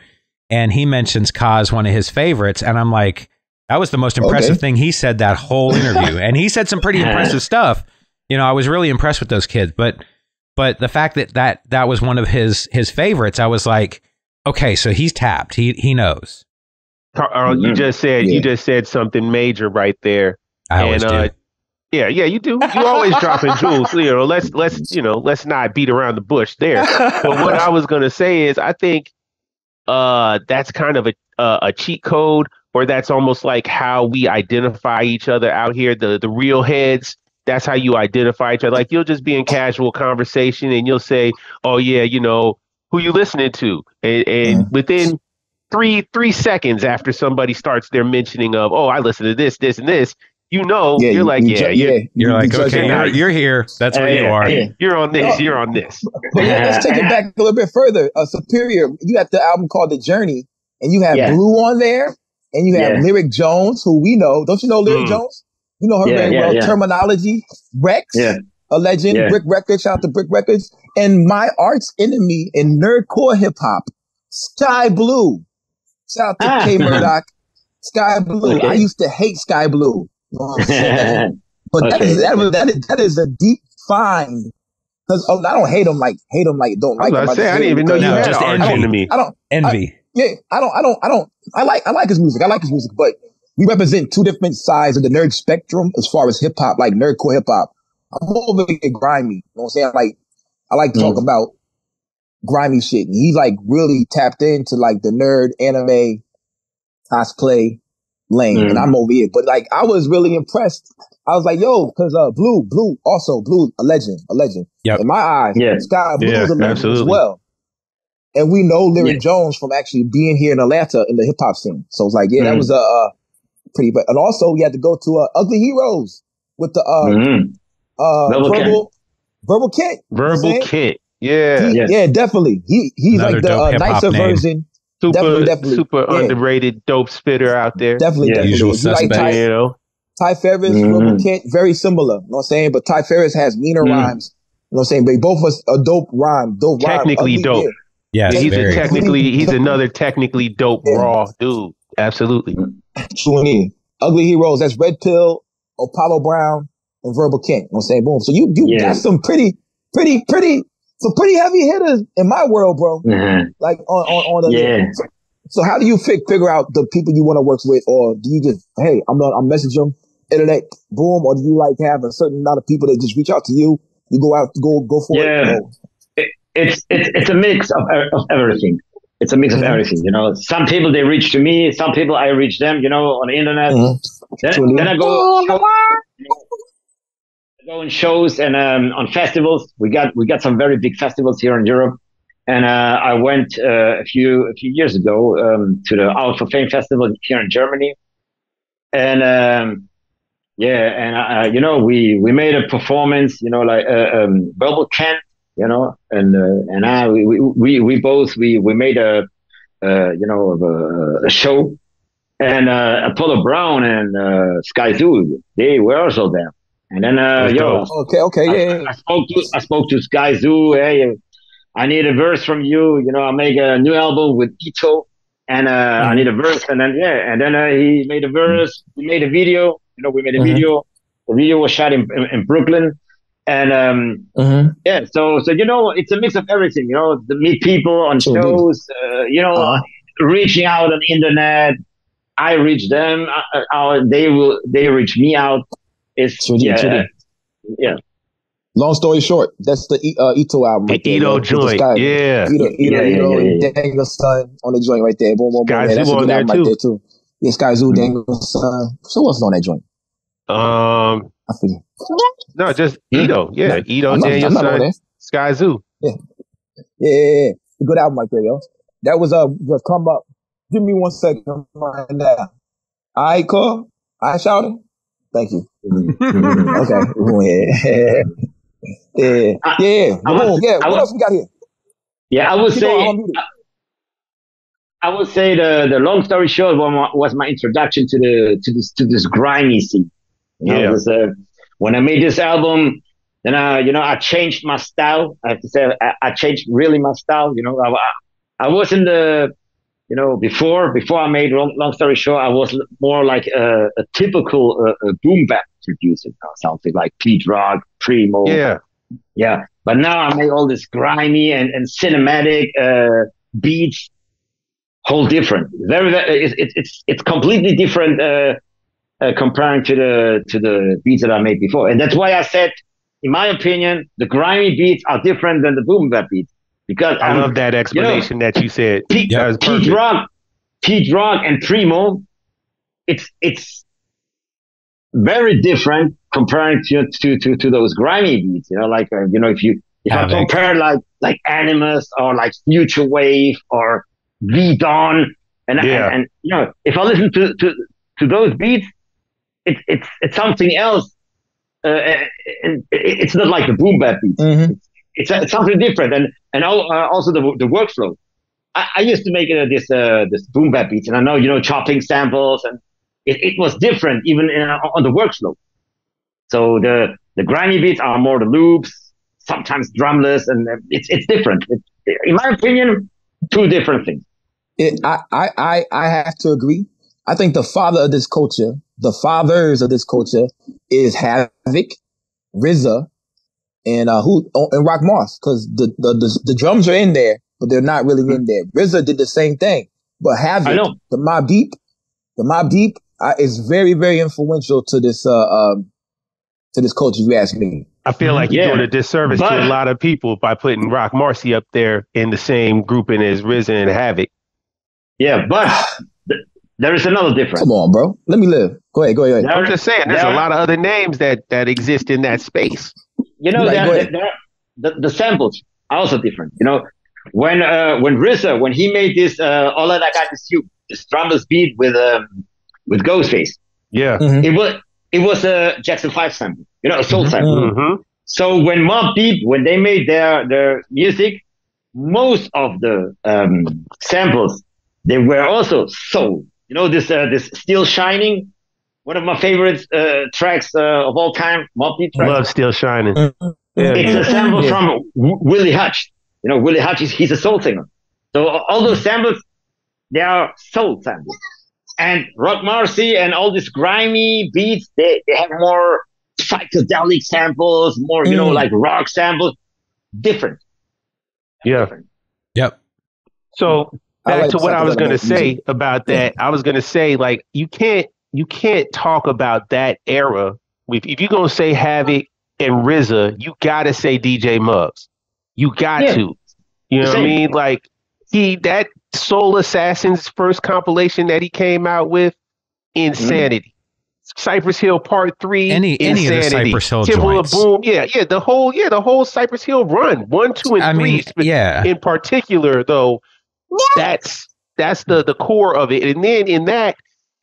and he mentions Ka as one of his favorites, and I'm like, that was the most impressive thing he said that whole interview. And he said some pretty impressive stuff. I was really impressed with those kids, but the fact that was one of his favorites, I was like, okay, so he's tapped. He knows. You just said something major right there. I always do. Yeah, you do. You always dropping jewels. Let's not beat around the bush there. But what I was gonna say is, I think that's kind of a cheat code, or that's almost like how we identify each other out here. The real heads. That's how you identify each other. Like, you'll just be in casual conversation and you'll say, "Oh yeah, who you listening to?" And within three seconds after somebody starts their mentioning of, "Oh, I listen to this, and this," you're like, okay, you're here. That's where you are. You're on this. You're on this. But let's take it back a little bit further. Superior, you got the album called The Journey, and you have Blue on there, and you have Lyric Jones, who we know. Don't you know Lyric Jones? You know her very well. Terminology, Rex, a legend, Brick Records, shout out to Brick Records, and my arch enemy in nerdcore hip hop, Sky Blue. Shout out to K Murdoch, Sky Blue. Okay. I used to hate Sky Blue. You know what I'm saying? But that is a deep find. Because I don't hate him like don't like him. I didn't even know you had just an enemy. I don't envy. I like his music. I like his music, but we represent two different sides of the nerd spectrum as far as hip hop, like nerdcore hip hop. I'm over here grimy. You know what I'm saying? I like to talk about grimy shit. And he's like really tapped into like the nerd anime cosplay lane. And I'm over here. But like, I was really impressed. I was like, yo, because Blue, a legend. Yep. In my eyes, Sky Blue is a legend as well. And we know Lyric Jones from actually being here in Atlanta in the hip hop scene. So it's like, that was pretty. But and also we had to go to Ugly Heroes with the Verbal Kent. Verbal Kent. Yeah. Yeah, definitely. He's another like the nicer version. Definitely. Super underrated dope spitter out there. Definitely. Usual suspect. Like Ty Ferris, Verbal Kent, very similar. You know what I'm saying? But Ty Ferris has meaner rhymes. You know what I'm saying? They both was a dope rhyme. Technically dope. Yeah, he's another technically dope raw dude. Absolutely. True. Ugly Heroes, that's Red Pill, Apollo Brown, and Verbal Kent. You know what I'm saying? Boom. So you got some pretty heavy hitters in my world, bro. Like on the So how do you figure out the people you want to work with, or do you just I'm message them, internet, boom, or do you like have a certain amount of people that just reach out to you? You go out, go for it. It's a mix of everything. It's a mix of everything. Some people they reach to me, some people I reach them. On the internet. Then I go. Go on shows and on festivals. We got some very big festivals here in Europe, and I went a few years ago to the Out for Fame festival here in Germany, and we made a performance, like Verbal Kent, and I we both made a show, and Apollo Brown and Sky Zoo, they were also there. And then, I spoke to Sky Zoo. Hey, I need a verse from you. I make a new album with Ito, and I need a verse. And then, he made a verse. We made a video. We made a video. The video was shot in Brooklyn, and So it's a mix of everything. To meet people on shows. Reaching out on the internet. I reach them. They reach me out. Long story short, that's the Ito album. The Ito joint, Ito, Daniel's son on the joint right there. Boom, boom, boom. Sky Zoo on there too. Yeah, Sky Zoo, Daniel's son. So what's on that joint? I forget. No, just Ito. Yeah, Ito, Daniel's son, Sky Zoo. Yeah. Good album right there, yo. That was just come up. Give me 1 second right now. All right, Cole. I shouted. Thank you. Okay. What else we got here? Yeah, I would say the long story short was my introduction to this grimy scene. When I made this album, then I changed my style. I have to say I changed really my style. I was in the before I made long story short, I was more like a typical boom bap producer, something like Pete Rock, Primo. Yeah. But now I make all this grimy and cinematic beats, whole different. It's completely different comparing to the beats that I made before, and that's why I said, in my opinion, the grimy beats are different than the boom bap beats, because I love that explanation that you said. Pete Rock and Primo, it's very different comparing to those grimy beats. Like if I compare like Animus or like Future Wave or V Dawn, and if I listen to those beats, it's something else. And it's not like the boom bap beats. Mm-hmm. It's something different, and also the workflow. I used to make this boom bap beats, and I know chopping samples, and it was different even on the workflow. So the grimy beats are more the loops, sometimes drumless, and it's different. In my opinion, two different things. I have to agree. I think the fathers of this culture is Havoc, RZA, and Rock Moss, because the drums are in there, but they're not really in there. RZA did the same thing, but Havoc, the Mobb Deep is very, very influential to this culture. If you ask me, I feel like you're doing a disservice to a lot of people by putting Rock Marcy up there in the same grouping as RZA and Havoc. Yeah, but there is another difference. Come on, bro. Let me live. Go ahead. I'm just saying, there's a lot of other names that exist in that space. The samples are also different. When RZA, when he made this All That I Got Is You, this drumless beat with Ghostface. Yeah. Mm-hmm. It was a Jackson 5 sample, a soul sample. Mm-hmm. So when Mobb Deep, when they made their music, most of the samples, they were also soul. This Still Shining, one of my favorite tracks of all time, Mobb Deep tracks. Love Still Shining. It's a sample from Willie Hutch. Willie Hutch, he's a soul singer. So all those samples, they are soul samples. And Rock Marcy and all these grimy beats, they have more psychedelic samples, more, like rock samples. Different. Yeah. Different. Yep. So back to what I was going to say about that. I was going to say, like, you can't talk about that era. If you're going to say Havoc and RZA, you got to say DJ Muggs. You got to. You know what I mean? Like, that Soul Assassins first compilation that he came out with, insanity. Cypress Hill Part 3, any of the Cypress Hill Temple joints. of Boom, the whole Cypress Hill run, 1, 2, and 3. In particular, though, that's the core of it. And then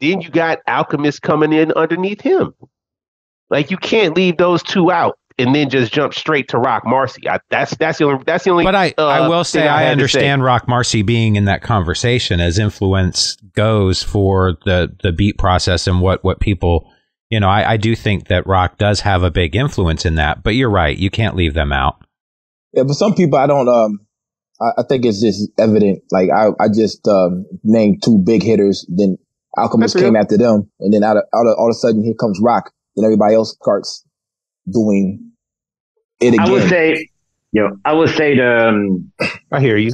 then you got Alchemist coming in underneath him. Like, you can't leave those two out and then just jump straight to Rock Marcy. That's the only. But I will say I understand Rock Marcy being in that conversation as influence goes for the beat process and what people, I do think that Rock does have a big influence in that. But you're right, you can't leave them out. Yeah, but some people I don't. I think it's just evident. Like I just named two big hitters, then Alchemist came after them, and then out of all of a sudden here comes Rock, and everybody else starts doing it again. I would say I hear you.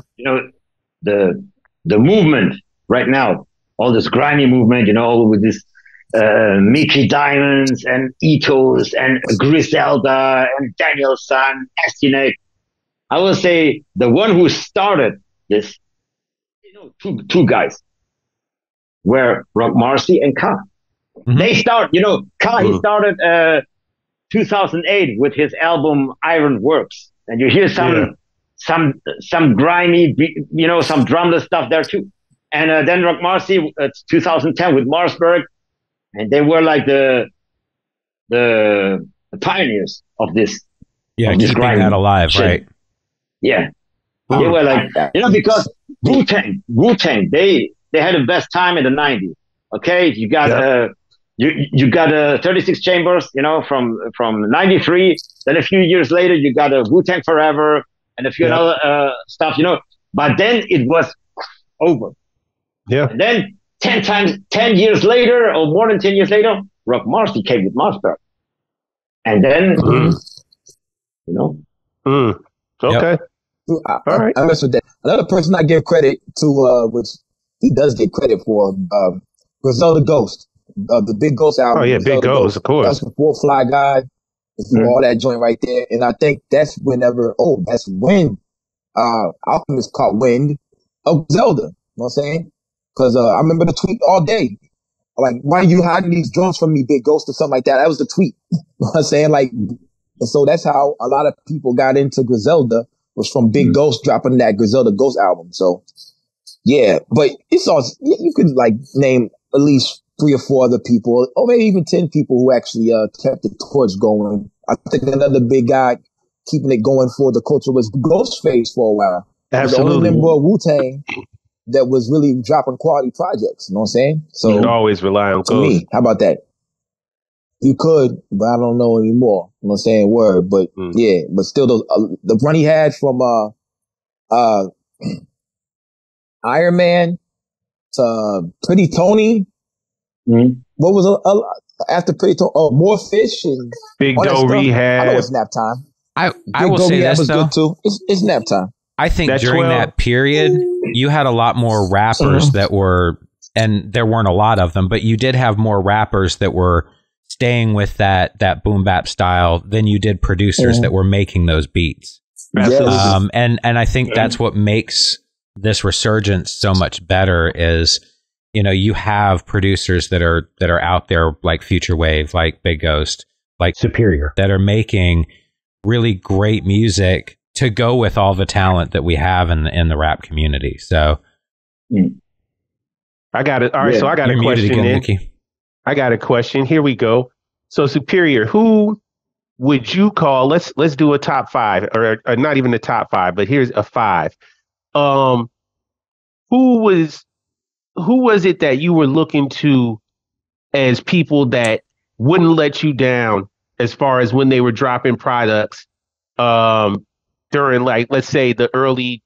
The movement right now, all this grimy movement, with this Mickey Diamonds and Ethos and Griselda and Danielson, Estinek. I would say the one who started this, two guys were Rock Marcy and Ka. Mm-hmm. They start, Ka, he started 2008 with his album Iron Works, and you hear some grimy, some drumless stuff there too. And then Rock Marcy, 2010 with Marsburg, and they were like the pioneers of this. Yeah, keeping that alive, shit. Right? Yeah, they were like, because Wu-Tang, they had the best time in the 90s. Okay, you got you got 36 Chambers, from 93. Then a few years later, you got Wu-Tang Forever and a few other stuff, But then it was over. Yeah. And then 10 years later, or more than 10 years later, Rock Marcy came with Marsburg. And then, Okay. All right. I mess with that. Another person I give credit to, which he does get credit for Griselda Ghost, the Big Ghost album. Oh yeah, Big Ghost, of course. That's before Fly Guy, before all that joint right there. And I think that's when Alchemist caught wind of Zelda. You know what I'm saying? Because I remember the tweet all day. Like, why are you hiding these drums from me, Big Ghost, or something like that? That was the tweet. You know what I'm saying? Like, and so that's how a lot of people got into Griselda, was from Big Ghost dropping that Griselda Ghost album. So, yeah, but it's all, you could like name at least 3 or 4 other people, or maybe even 10 people who actually kept the torch going. I think another big guy keeping it going for the culture was Ghostface for a while. Absolutely. The only member of Wu-Tang that was really dropping quality projects. You know what I'm saying? So you can always rely on to me. How about that? You could, but I don't know anymore. You know what I'm saying? Word. But yeah, but still the run he had from Iron Man to Pretty Tony. What was after Pretty Tony? Oh, More Fish and Big Doe Rehab. I know it's nap time. I will say this though. Good too. It's nap time. I think during that period, you had a lot more rappers that were, and there weren't a lot of them, but you did have more rappers that were staying with that boom bap style than you did producers that were making those beats. And I think that's what makes this resurgence so much better is, you know, you have producers that are out there like Future Wave, like Big Ghost, like Superior, that are making really great music to go with all the talent that we have in the rap community. So I got it. All right. So I got a question. Again, I got a question. Here we go. So Superior, who would you call, let's do a top 5 or not even a top 5, but here's a 5. Who was it that you were looking to as people that wouldn't let you down as far as when they were dropping products during, like, let's say the early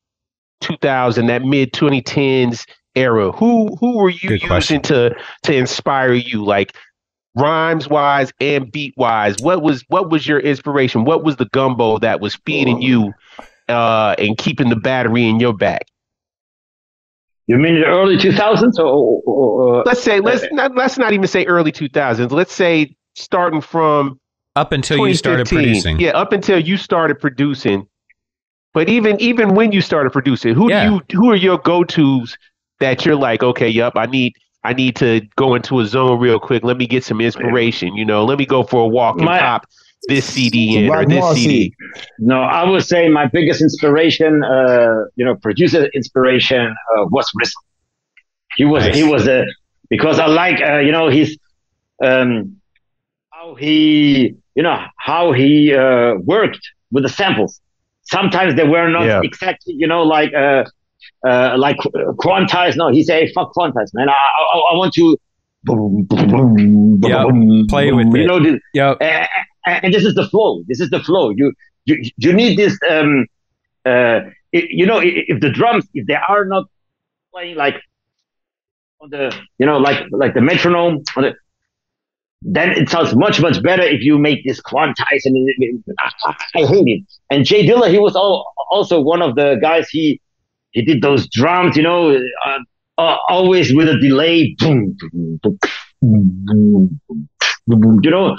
2000s, that mid 2010s era? Who were you using to inspire you, like rhymes wise and beat wise? What was your inspiration? What was the gumbo that was feeding you and keeping the battery in your back? You mean the early 2000s, or let's not even say early 2000s. Let's say starting from up until you started producing. Yeah, up until you started producing. But even when you started producing, who are your go-tos that you're like, okay, yep, I need to go into a zone real quick. Let me get some inspiration. You know, let me go for a walk and pop this CD in or this CD. No, I would say my biggest inspiration, producer inspiration, was RZA. He was because I like his how he worked with the samples. Sometimes they were not exactly, like quantized. No, he say, fuck quantized, man. I want to play with it. And this is the flow. This is the flow. You need this. If the drums, if they are not playing like on the, like the metronome, then it sounds much better if you make this quantized. And I hate it. And Jay Dilla, he was also one of the guys. He did those drums, always with a delay. Boom, boom, boom, boom, boom,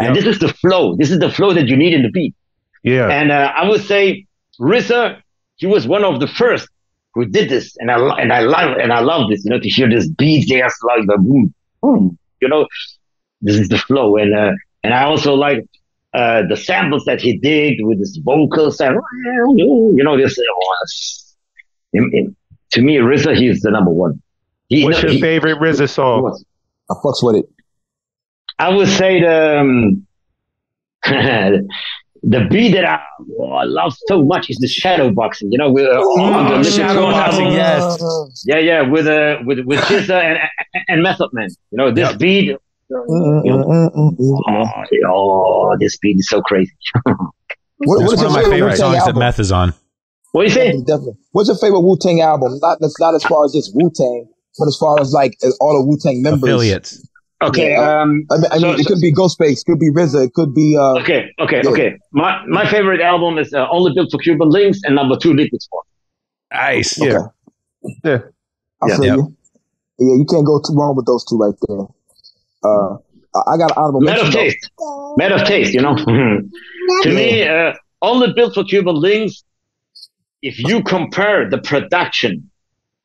And this is the flow. This is the flow that you need in the beat. Yeah. And I would say RZA, he was one of the first who did this, and I love this. To hear this beat, just like the boom, boom. This is the flow, and I also like the samples that he did with his vocals, and this. To me, RZA, he's the number one. What's your favorite RZA song? I fucks with it. I would say the beat that I love so much is the shadow boxing. With shadow boxing, yes. Yeah, with Jizza and Method Man. This beat. This beat is so crazy. What's one of my favorite songs that Meth is on? What do you say? Definitely. What's your favorite Wu-Tang album? Not as far as just Wu-Tang, but as far as like all the Wu-Tang members. Affiliates. Okay. It could be Ghostface, could be RZA, it could be. Okay. My favorite album is Only Built for Cuban Links and number 2 Liquid Sport. Nice. Yeah. I feel you. Yeah, you can't go too wrong with those two right there. I got an honorable mention. Made of taste, you know. To me, all the builds for Cuban links, if you compare the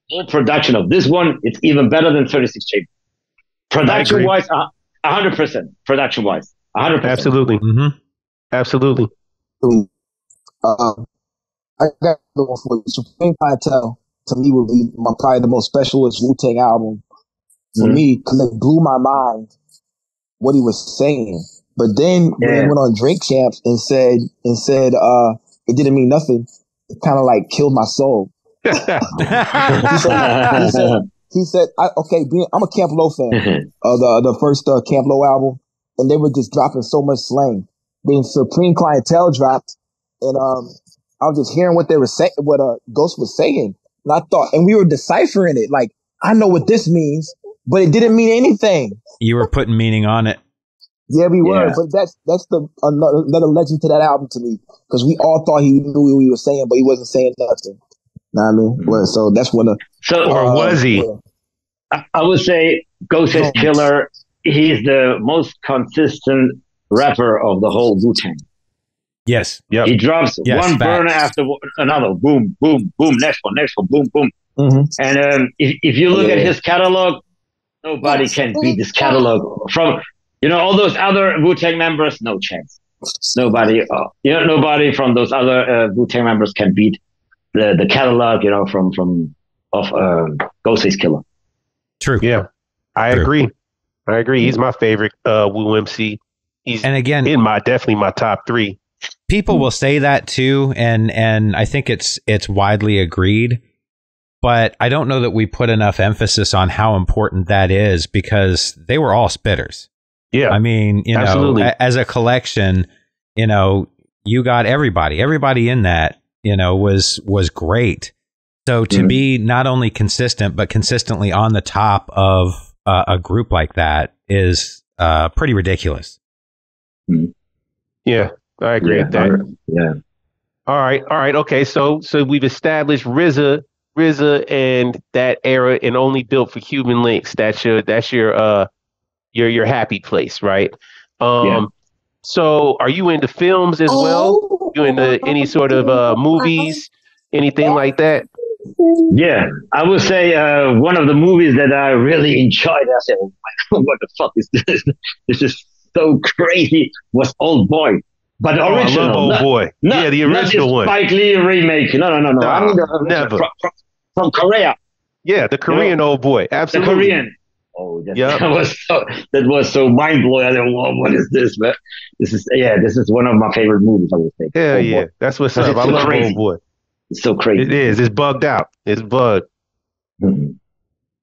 whole production of this one, it's even better than 36 Chamber. Production-wise, 100%. Production-wise, 100%. Absolutely. Mm-hmm. Absolutely. I got the one for you. Supreme Clientele, to me, would be probably the most specialist Wu-Tang album for me, because it blew my mind what he was saying. But then when he went on Drink Champs and said it didn't mean nothing, it kind of like killed my soul. he said, I'm a Camp Lo fan of the first Camp Lo album, and they were just dropping so much slang. Then Supreme Clientele dropped, and I was just hearing what they were saying, what Ghost was saying, and I thought, and we were deciphering it. Like, I know what this means, but it didn't mean anything. You were putting meaning on it. Yeah, we were, but that's another legend to that album to me, because we all thought he knew what he was saying, but he wasn't saying nothing. Know what I mean? Well, so that's one of. Or was he? I would say Ghostface Killer. He's the most consistent rapper of the whole Wu-Tang. Yes. Yep. He drops one burner after another. Boom, boom, boom. Next one, boom, boom. Mm-hmm. And if you look at his catalog, nobody can beat this catalog. From all those other Wu-Tang members, no chance. Nobody, nobody from those other Wu-Tang members can beat the catalog, from Ghostface Killer. True. Yeah, I agree. He's my favorite Wu MC. He's definitely my top 3. People will say that too, and I think it's widely agreed. But I don't know that we put enough emphasis on how important that is, because they were all spitters. Yeah, I mean, absolutely. As a collection, you got everybody in that, was great. So to be not only consistent, but consistently on the top of a group like that is pretty ridiculous. Yeah, I agree with that. Yeah. All right. Okay, so we've established RZA and that era, and only built for Cuban links. That's your happy place, right? So are you into films as well? You into any sort of movies, anything like that? Yeah, I would say one of the movies that I really enjoyed, I said, oh my God, what the fuck is this? This is so crazy, was Old Boy. But the original. I love Old Boy. The original one. Spike Lee remake. No. I mean, never. From Korea. Yeah, the Korean Old Boy. Absolutely. The Korean. Oh, that was so mind blowing. I don't know, what is this? But this is one of my favorite movies, I would say. Hell yeah, that's what's up. I love Old Boy. It's so crazy. It is. It's bugged out. It's bugged. Mm-hmm.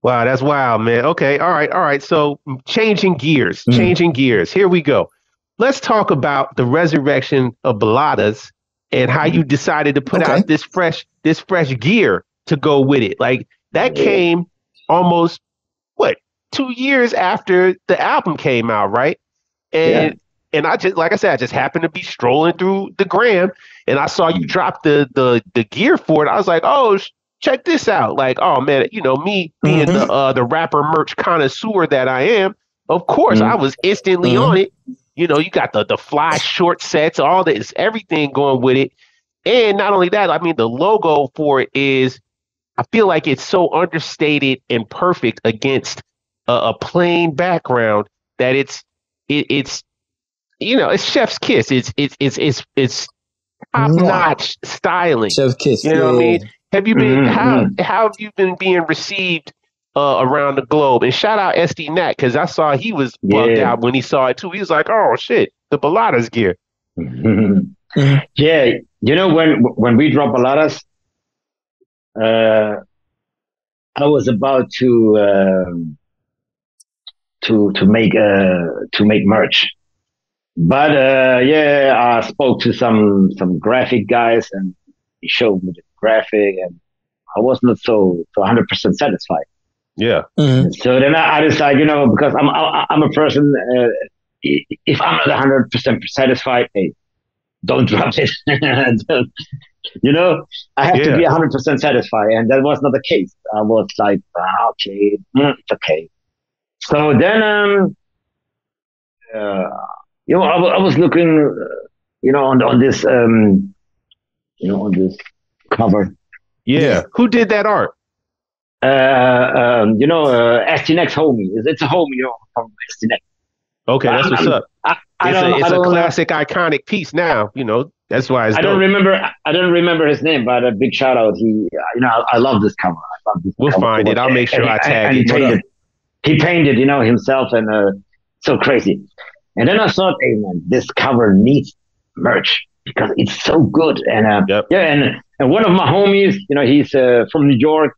Wow, that's wild, man. Okay, all right. So changing gears. Here we go. Let's talk about the resurrection of Baladas and how you decided to put out this fresh gear to go with it. Like that came almost 2 years after the album came out, right? And I just happened to be strolling through the gram, and I saw you drop the gear for it. I was like, oh, check this out. Like, oh man, me being the rapper merch connoisseur that I am, of course I was instantly on it. You got the fly short sets, all this, everything going with it. And not only that, I mean, the logo for it is, I feel like it's so understated and perfect against a plain background that it's chef's kiss. It's top notch styling. Chef's kiss. You know what I mean? Have you been how have you been being received around the globe? And shout out SD Nat, because I saw he was bugged out when he saw it too. He was like, "Oh shit, the Baladas gear." Yeah, when we dropped Baladas, I was about to make merch, but I spoke to some graphic guys, and he showed me the graphic, and I was not so 100% satisfied. Yeah. Mm-hmm. So then I decided, because I'm a person, if I'm not 100% satisfied, hey, don't drop it. You know, I have to be 100% satisfied, and that was not the case. I was like, okay, it's okay. So then, I was looking, on this, on this cover. Yeah. Who did that art? STNX homie. It's a homie, from STNX. Okay, that's what's up. It's a classic, iconic piece now. That's why it's. I don't remember his name, but a big shout out. I love this cover. We'll find it. I'll make sure I tag it. He painted, himself, and so crazy. And then I thought, hey man, this cover needs merch because it's so good. And and one of my homies, he's from New York.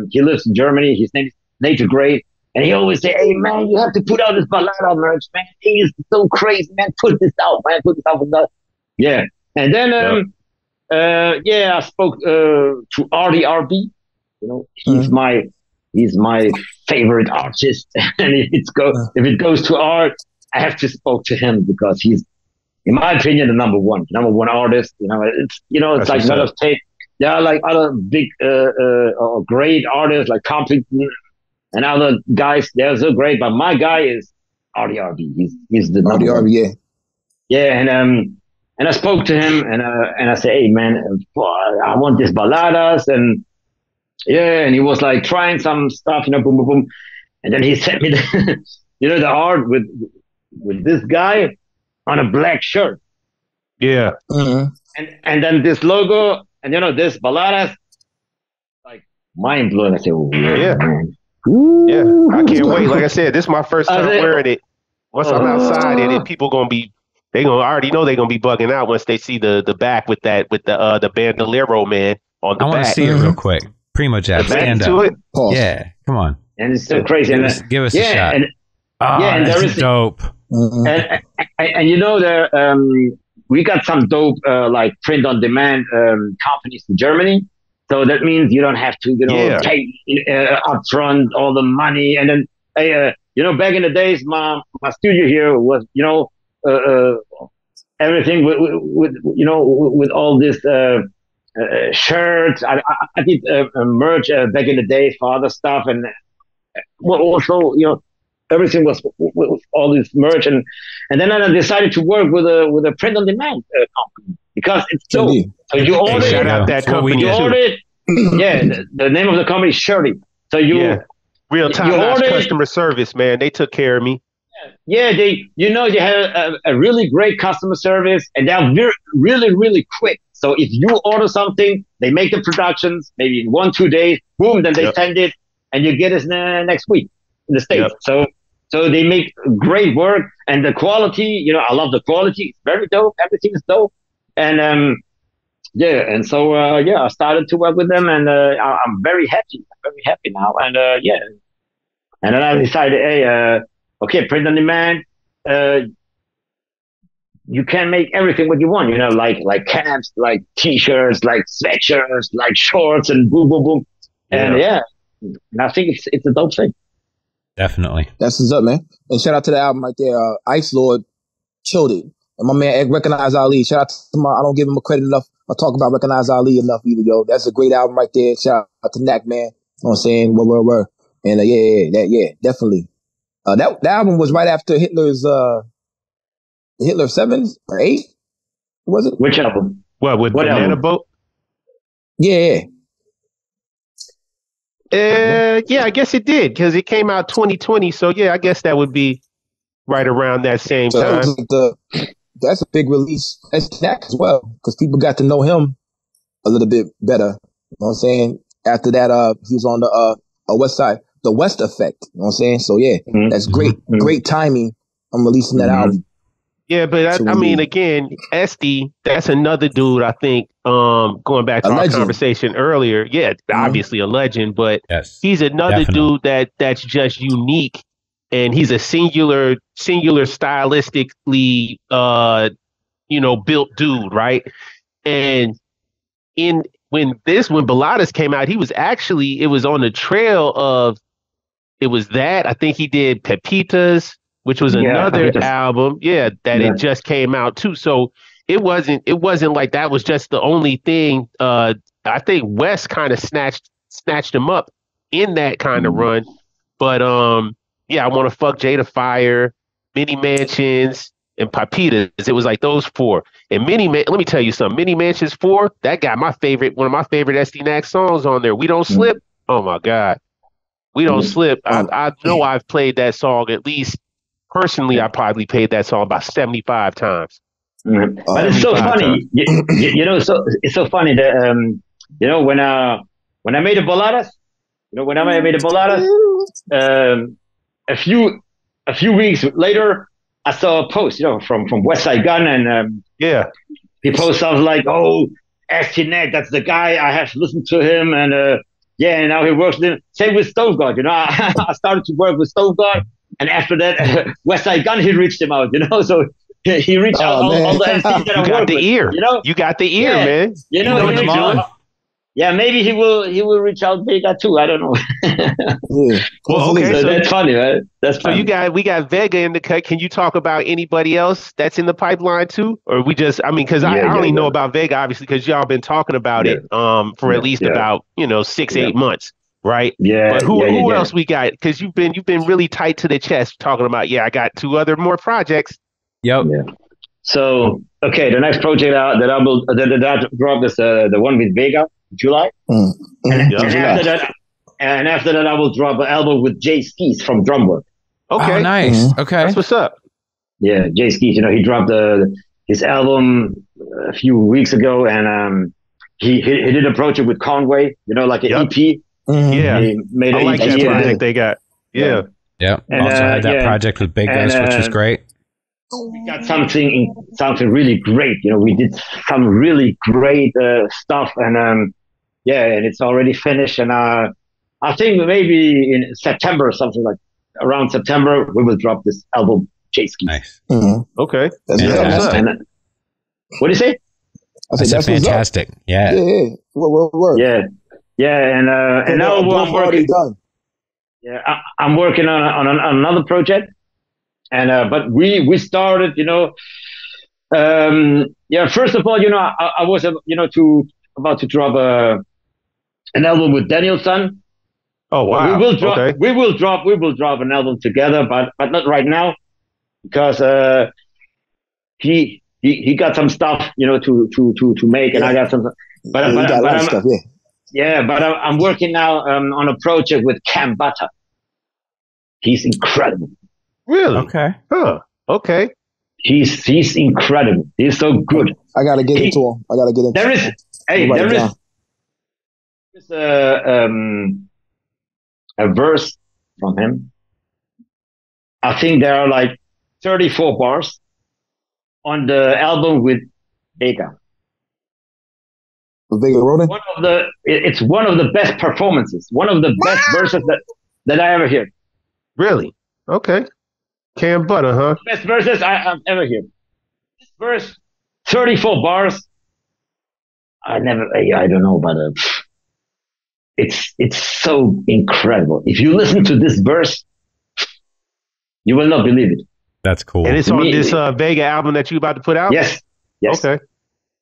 He lives in Germany. His name is Nature Gray. And he always say, hey, man, you have to put out this Balada merch, man. It is so crazy, man. Put this out, man. Put this out. Yeah. And then, I spoke to RDRB. He's my favorite artist. And if it goes to art, I have to spoke to him because he's, in my opinion, the number one artist. It's like not of tape. There are like other big, great artists like Compton and other guys. They're so great, but my guy is RDRB. He's the number one. Yeah. Yeah, and I spoke to him and I said, hey man, I want this Baladas, and he was like trying some stuff, boom, boom, boom, and then he sent me the, the art with this guy on a black shirt. Yeah. Mm-hmm. And then this logo, and this Baladas, like mind blowing. I said, man. Yeah, I can't wait. Like I said, this is my first time wearing it. Once I'm outside in it, people I already know they're gonna be bugging out once they see the back with the bandolero man on the back. I want to see it real quick. Primo Jab, stand up. It? Yeah, come on. And it's so crazy. Give us a shot. And there is dope. And we got some dope like print on demand companies in Germany. So that means you don't have to, pay upfront all the money. And then, back in the days, my studio here was, everything with all this shirts. I did merch back in the day for other stuff, and also, everything was with all this merch. And then I decided to work with a print on demand company because it's dope. So you order shout out that company. You order it. Yeah, the name of the company is Shirley. So real time customer service, man. They took care of me. Yeah, they have a really great customer service, and they're really, really quick. So if you order something, they make the productions maybe in 1-2 days. Boom, then they send it, and you get it next week in the States. So they make great work, and the quality. I love the quality. It's very dope. Everything is dope, and and so I started to work with them, and I'm very happy. Now, and and then I decided, hey, okay, print on demand. You can make everything what you want, like caps, like t-shirts, like sweatshirts, like shorts, and boom, boom, boom, and and I think it's a dope thing. Definitely, that's what's up, man. And shout out to the album right there, Ice Lord killed it. And my man Recognize Ali. Shout out to I don't give him a credit enough. I talk about Recognize Ali enough either, yo. That's a great album right there. Shout out to Knack, man. You know what I'm saying? Word. And definitely. That album was right after Hitler's Hitler 7 or 8? Was it? Which album? What Banana Boat? Yeah. I guess it did because it came out 2020. So I guess that would be right around that same time. That's a big release. That's Knack as well because people got to know him a little bit better. You know what I'm saying? After that, he was on the West Side, the West Effect. You know what I'm saying? So that's great. Mm-hmm. Great timing. I'm releasing that album. Yeah, but I mean, again, SD, that's another dude. I think going back to our conversation earlier. Yeah, obviously a legend, but he's another dude that's just unique. And he's a singular stylistically, built dude, right? And when Baladas came out, it was on the trail of, it was that. I think he did Pepitas, which was another album, that it just came out too. So it wasn't like that was just the only thing. I think Wes kind of snatched him up in that kind of run. But yeah, I Want to Fuck Jada Fire, Mini Mansions, and Papitas. It was like those four. And let me tell you something. Mini Mansions 4, that got one of my favorite SD Nax songs on there. We Don't Slip. Oh my God. We Don't Slip. I know I've played that song at least personally. I probably played that song about 75 times. But it's so funny, you know. So it's so funny that you know, when I made the baladas, a few weeks later, I saw a post, you know, from West Side Gun, and he posted something like, "Oh, ST-Neck, that's the guy. I have to listen to him," and yeah, and now he works with him. Same with Stove God, you know. I started to work with Stove God, and after that, West Side Gun, he reached him out, you know. So he reached out all the MCs that I worked with. You know, you got the ear, man. You know, yeah, maybe he will reach out Vega too. I don't know. Well, okay, so that's funny, right? That's funny. So we got Vega in the cut. Can you talk about anybody else that's in the pipeline too, or we just? I mean, because I only know about Vega obviously because y'all been talking about it for at least about 6-8 months, right? Yeah. But who else we got? Because you've been really tight to the chest talking about. Yeah, I got 2 other more projects. Yep. Yeah. So okay, the next project that I drop is the one with Vega, July. And after that, I will drop an album with Jay Skees from Drumwork. Okay, oh, nice. Okay, that's what's up. Yeah, Jay Skees. You know, he dropped his album a few weeks ago, and he did a project with Conway. You know, like an EP. Yeah, he made I like that project they got. Yeah. And also had that project with Big Ghost, which was great. We got something really great. You know, we did some really great stuff, and and it's already finished. And I think maybe in September or something like around September we will drop this album, Jay Skees. Nice. Okay. And, what do you say? I said that's fantastic. Yeah. Yeah. And now I'm working. Yeah, I'm working on another project. And but we started, you know, first of all, you know, I was about to drop an album with Daniel's son. Oh wow! We will drop an album together, but not right now because he got some stuff, you know, to make, and I got some. But I'm working now on a project with Cam Butter. He's incredible. Really? Okay. Huh. Okay. He's incredible. He's so good. I gotta get into him. There is a verse from him. I think there are like 34 bars on the album with Vega. Vega wrote it? It's one of the best performances. One of the best verses that I ever heard. Really? Okay. Cam Butter, huh? Best verses I've ever heard. This verse, 34 bars. I don't know, but it's so incredible. If you listen to this verse, you will not believe it. That's cool. And it's on this Vega album that you about to put out? Yes. Okay.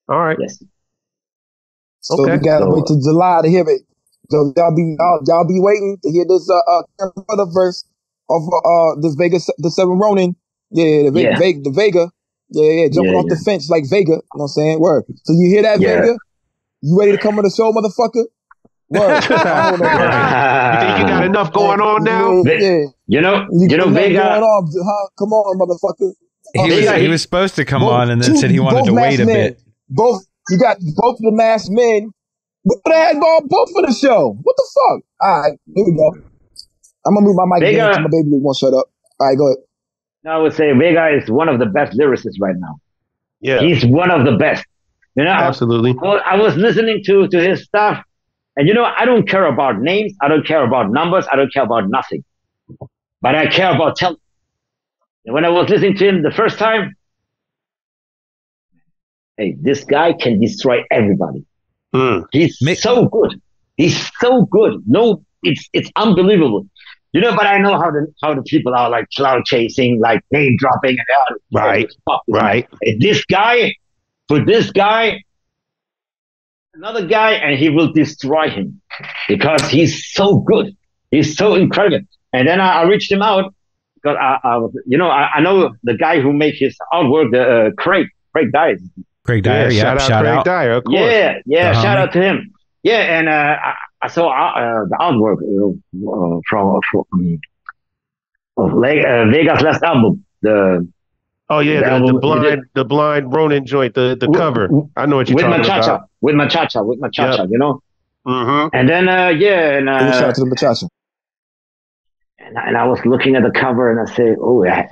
All right. Yes. So we gotta wait till July to hear it. So y'all be waiting to hear this other verse of this Vega, the 7 Ronin. Yeah, the Vega. Yeah, jumping off the fence like Vega. You know what I'm saying? Word. So you hear that, Vega? You ready to come on the show, motherfucker? Word. You think you got enough going on now? Yeah. You know, Vega. Come on, motherfucker. He was supposed to come on and then said he wanted to wait a bit. You got both of the masked men. We would have had both for the show. What the fuck? All right, here we go. I'm gonna move my mic again so my baby won't shut up. All right, go ahead. I would say Vega is one of the best lyricists right now. Yeah, he's one of the best. You know, absolutely. I was listening to his stuff, and you know, I don't care about names, I don't care about numbers, I don't care about nothing, but I care about talent. And when I was listening to him the first time, hey, this guy can destroy everybody. He's so good. He's so good. No, it's unbelievable. You know, but I know how the people are like cloud chasing, like name dropping, and right. This guy, put this guy, another guy, and he will destroy him because he's so good. He's so incredible. And then I reached him out because I know the guy who makes his artwork, the Craig Dyer. Craig Dyer, shout out Craig Dyer, of course. Yeah, shout out to him. Yeah, and I saw the artwork from Vega's last album. The blind Ronin joint, the cover. I know what you're talking about. With Machacha, yep. you know. Mm-hmm. And then shout out to the Machacha. And I was looking at the cover and I said, oh, I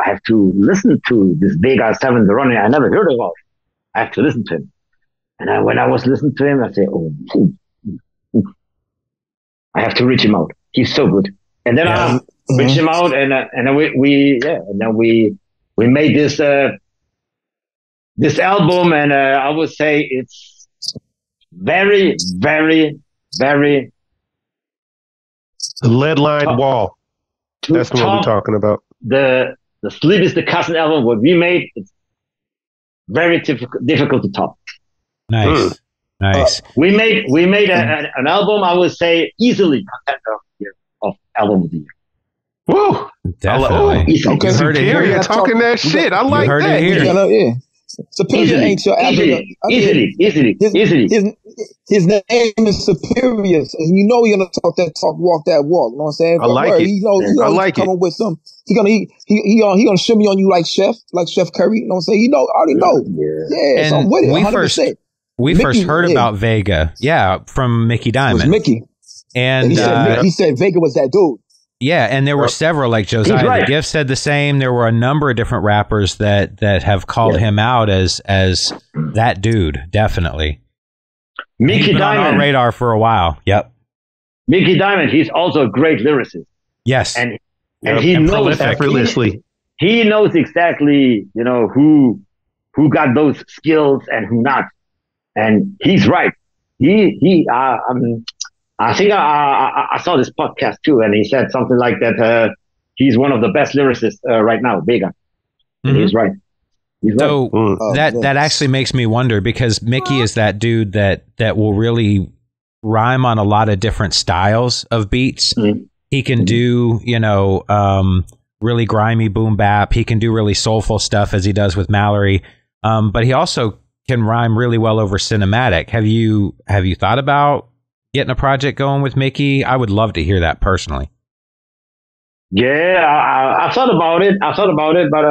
have to listen to this Vega 7, the Ronin. I never heard of it. I have to listen to him. And when I was listening to him, I said, oh, I have to reach him out. He's so good. And then I reached him out, and then we made this album, and I would say it's very, very, very the lead line wall. That's what we're talking about. The Sleep is the Cousin album, what we made, it's very difficult to top. Nice. Nice. We made an album, I would say, easily contender of album of the year. Woo! Definitely. Okay, Superior talking that shit. I like heard that. It here. Superior ain't your easily. His name is Superior, and you know he's gonna talk that talk, walk that walk. You know what I'm saying? I like it. He like coming with some. He gonna shimmy on you like Chef Curry. You know what I'm saying? He already know. Yeah. So I'm with it. 100%. We first heard about Vega, from Mickey Diamond. It was Mickey, and he said Vega was that dude. Yeah, and there were several, like Josiah the Gift said the same. There were a number of different rappers that have called him out as that dude, definitely. Mickey Diamond on our radar for a while. Yep. Mickey Diamond, he's also a great lyricist. Yes. And he knows effortlessly. He knows exactly, who got those skills and who not. And he's right. I think I saw this podcast too, and he said something like that. He's one of the best lyricists right now, Vega. Mm-hmm. He's right. So that actually makes me wonder, because Mickey is that dude that will really rhyme on a lot of different styles of beats. Mm-hmm. He can do, really grimy boom bap. He can do really soulful stuff as he does with Mallory. But he also can rhyme really well over cinematic. Have you thought about getting a project going with Mickey? I would love to hear that personally. Yeah, I thought about it. But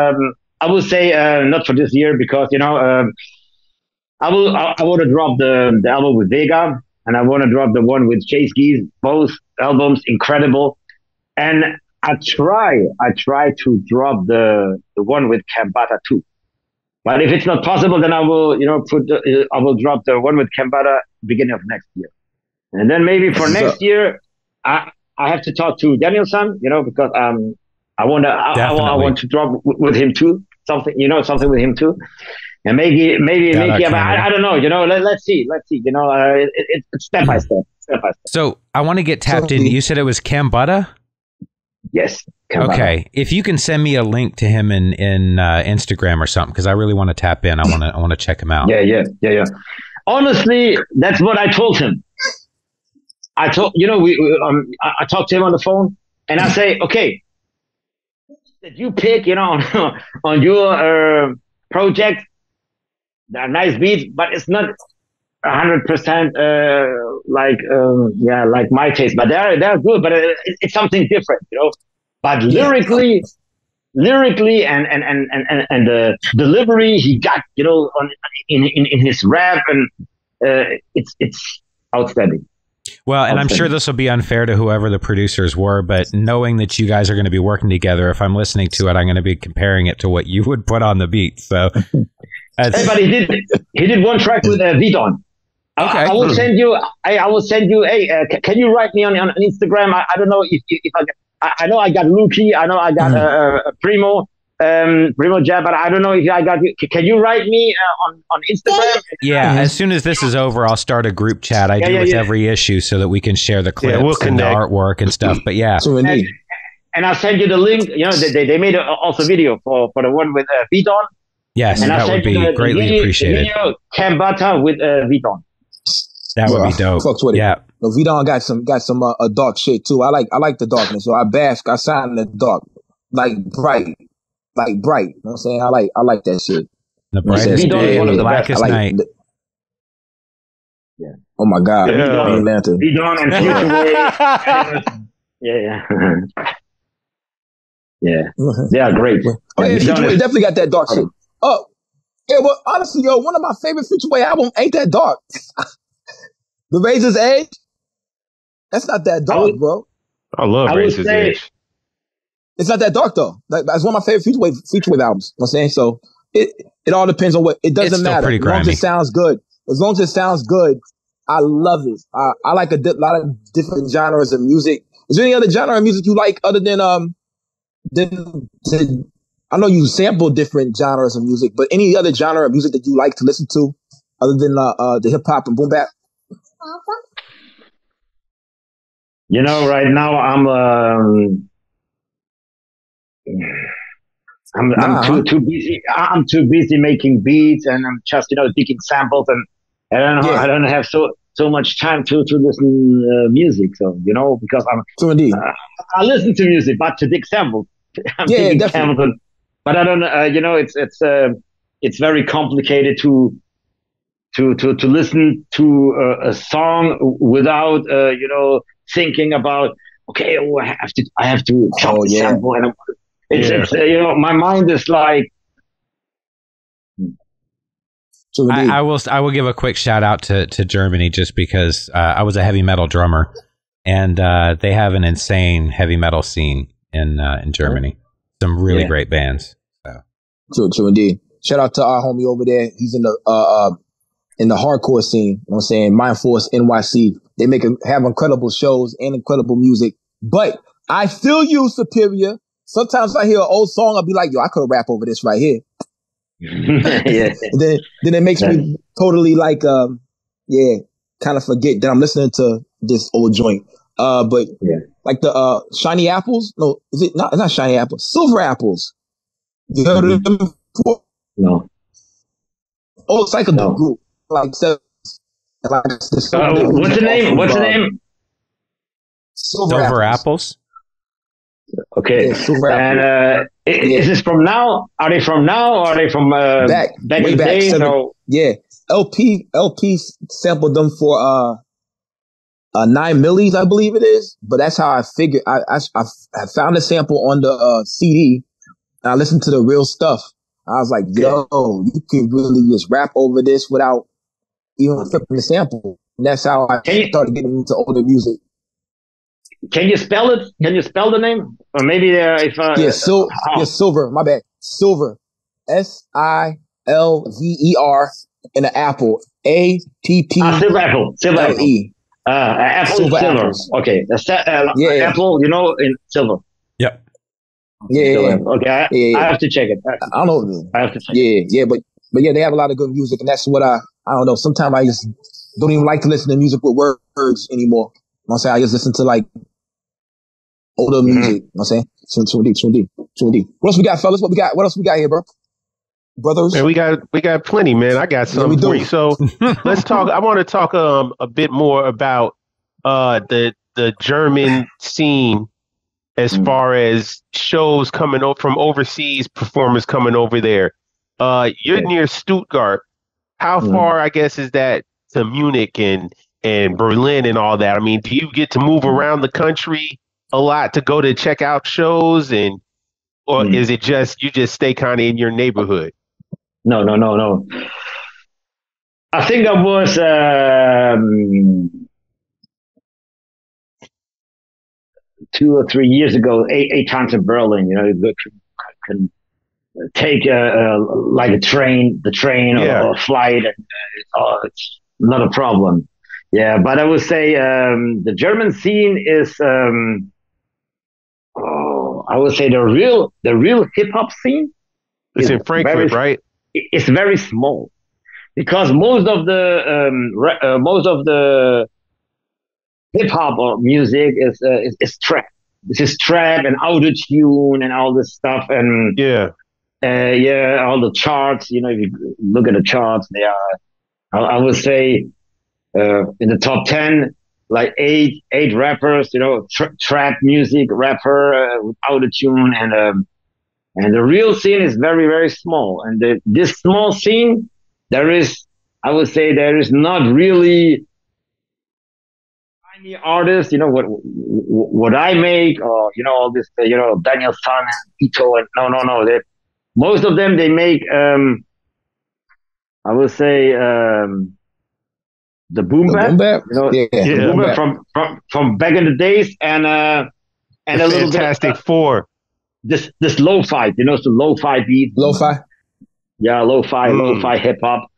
I would say not for this year, because I want to drop the album with Vega, and I want to drop the one with Chase Geese. Both albums incredible, and I try to drop the one with Kambata too. But if it's not possible, then I will I will drop the one with Kambata beginning of next year. And then maybe for next year, I have to talk to Danielson, because I want to drop with him too, something with him too, and maybe I don't know, let's see, it's step by step. So I want to get tapped in. You said it was Kambata? Yes. Kambata. Okay, if you can send me a link to him in Instagram or something, because I really want to tap in. I want to check him out. Yeah. Honestly, that's what I told him. I talked to him on the phone, and I say, okay, that you pick, on your project, they're nice beats, but it's not 100% like my taste. But they're good, but it's something different, But lyrically, and the delivery he got, in his rap, and it's outstanding. Well, and I'm sure this will be unfair to whoever the producers were, but knowing that you guys are going to be working together, if I'm listening to it, I'm going to be comparing it to what you would put on the beat. So, but he did one track with Vidon. Okay. I will send you. Hey, can you write me on Instagram? I don't know if I know I got Luki. I know I got Primo Jab, but I don't know if I got you. Can you write me on Instagram? Yeah, as soon as this is over, I'll start a group chat. I do with every issue so that we can share the clips and the artwork and stuff. But and I'll send you the link. They made also video for the one with Vidon, Yes, and that would be greatly appreciated. Cambata with Vuitton. That would be dope. Yeah. No, Vuitton got some dark shit too. I like the darkness. So I shine in the dark, like bright. You know what I'm saying? I like that shit. The brightest day and the blackest night. Yeah. Oh my God. Green Lantern. Vuitton and Yeah. They are great. Future Wave definitely got that dark shit. Oh, yeah. Well, honestly, one of my favorite Future Wave albums ain't that dark. The Razor's Edge. That's not that dark, bro. I love Razor's Edge. It's not that dark though. That's one of my favorite Future Wave albums. You know what I'm saying? So it all depends on what. It doesn't matter. As long as it sounds good. As long as it sounds good, I love it. I like a lot of different genres of music. Is there any other genre of music you like other than I know you sample different genres of music, but any other genre of music that you like to listen to other than the hip hop and boom bap? Right now I'm too busy. I'm too busy making beats, and I'm just picking samples, and I don't have so much time to listen music. So because I listen to music, but to dig samples, I'm picking samples, but I don't. It's very complicated to listen to a song without thinking about I have to chop the sample, and it's my mind is like. I will give a quick shout out to Germany just because I was a heavy metal drummer, and they have an insane heavy metal scene in Germany. Some really great bands. So. True indeed. Shout out to our homie over there. He's in the hardcore scene. You know what I'm saying? Mind Force NYC. They have incredible shows and incredible music. But I feel you, Superior. Sometimes I hear an old song, I'll be like, yo, I could rap over this right here. then it makes me totally like kind of forget that I'm listening to this old joint. But like the Shiny Apples, no, is it not? It's not Shiny Apples, Silver Apples. You heard of them before? No. Oh, it's like a group. What's the name? What's the name? Silver Apples. Okay. And is this from now? Are they from now? Or are they from back in the day? Yeah. LP sampled them for 9 millis, I believe it is. But that's how I figured. I found a sample on the CD, and I listened to the real stuff. I was like, yo, you can really just rap over this without even flipping the sample. And that's how I started getting into older music. Can you spell it? Can you spell the name? Or maybe Silver. My bad. Silver. SILVER and an apple. APPLE. Silver apple. Apple silver. Apples. Okay. Apple. In silver. Yep. Yeah. Okay. I have to check it. I don't know. I have to check. Yeah. But they have a lot of good music, and that's what I don't know. Sometimes I just don't even like to listen to music with words anymore. You know what I'm saying? I just listen to like older music. You know what I'm saying? Too deep. What else we got, fellas? What else we got here, bro? Brothers? Man, we got plenty, man. I got something for you. So let's talk. I want to talk a bit more about the German scene as far as shows coming from overseas, performers coming over there. You're near Stuttgart. How far, I guess, is that to Munich and Berlin and all that? I mean, do you get to move around the country a lot to go to check out shows, or is it just you just stay kind of in your neighborhood? No. I think I was 2 or 3 years ago, 8 times in Berlin. You can take like the train or a flight, and it's not a problem. Yeah, but I would say the German scene is I would say the real hip hop scene. It's in Frankfurt, right? It's very small because most of the hip hop music is trap. This is trap and auto tune and all this stuff, and Yeah, all the charts. You know, if you look at the charts, they are. I would say in the top 10, like eight rappers. You know, trap music rapper with autotune, and the real scene is very very small. And this small scene, there is, I would say, there is not really any artists. You know what I make, or you know all this. You know Daniel San and Ito, and no. Most of them they make. I would say the Boom Bap. Boom Bap? You know, yeah. The Boom Bap from back in the days, and a little Fantastic Four. This lo-fi, you know, some lo-fi beats. Lo-fi? Yeah, lo-fi hip hop.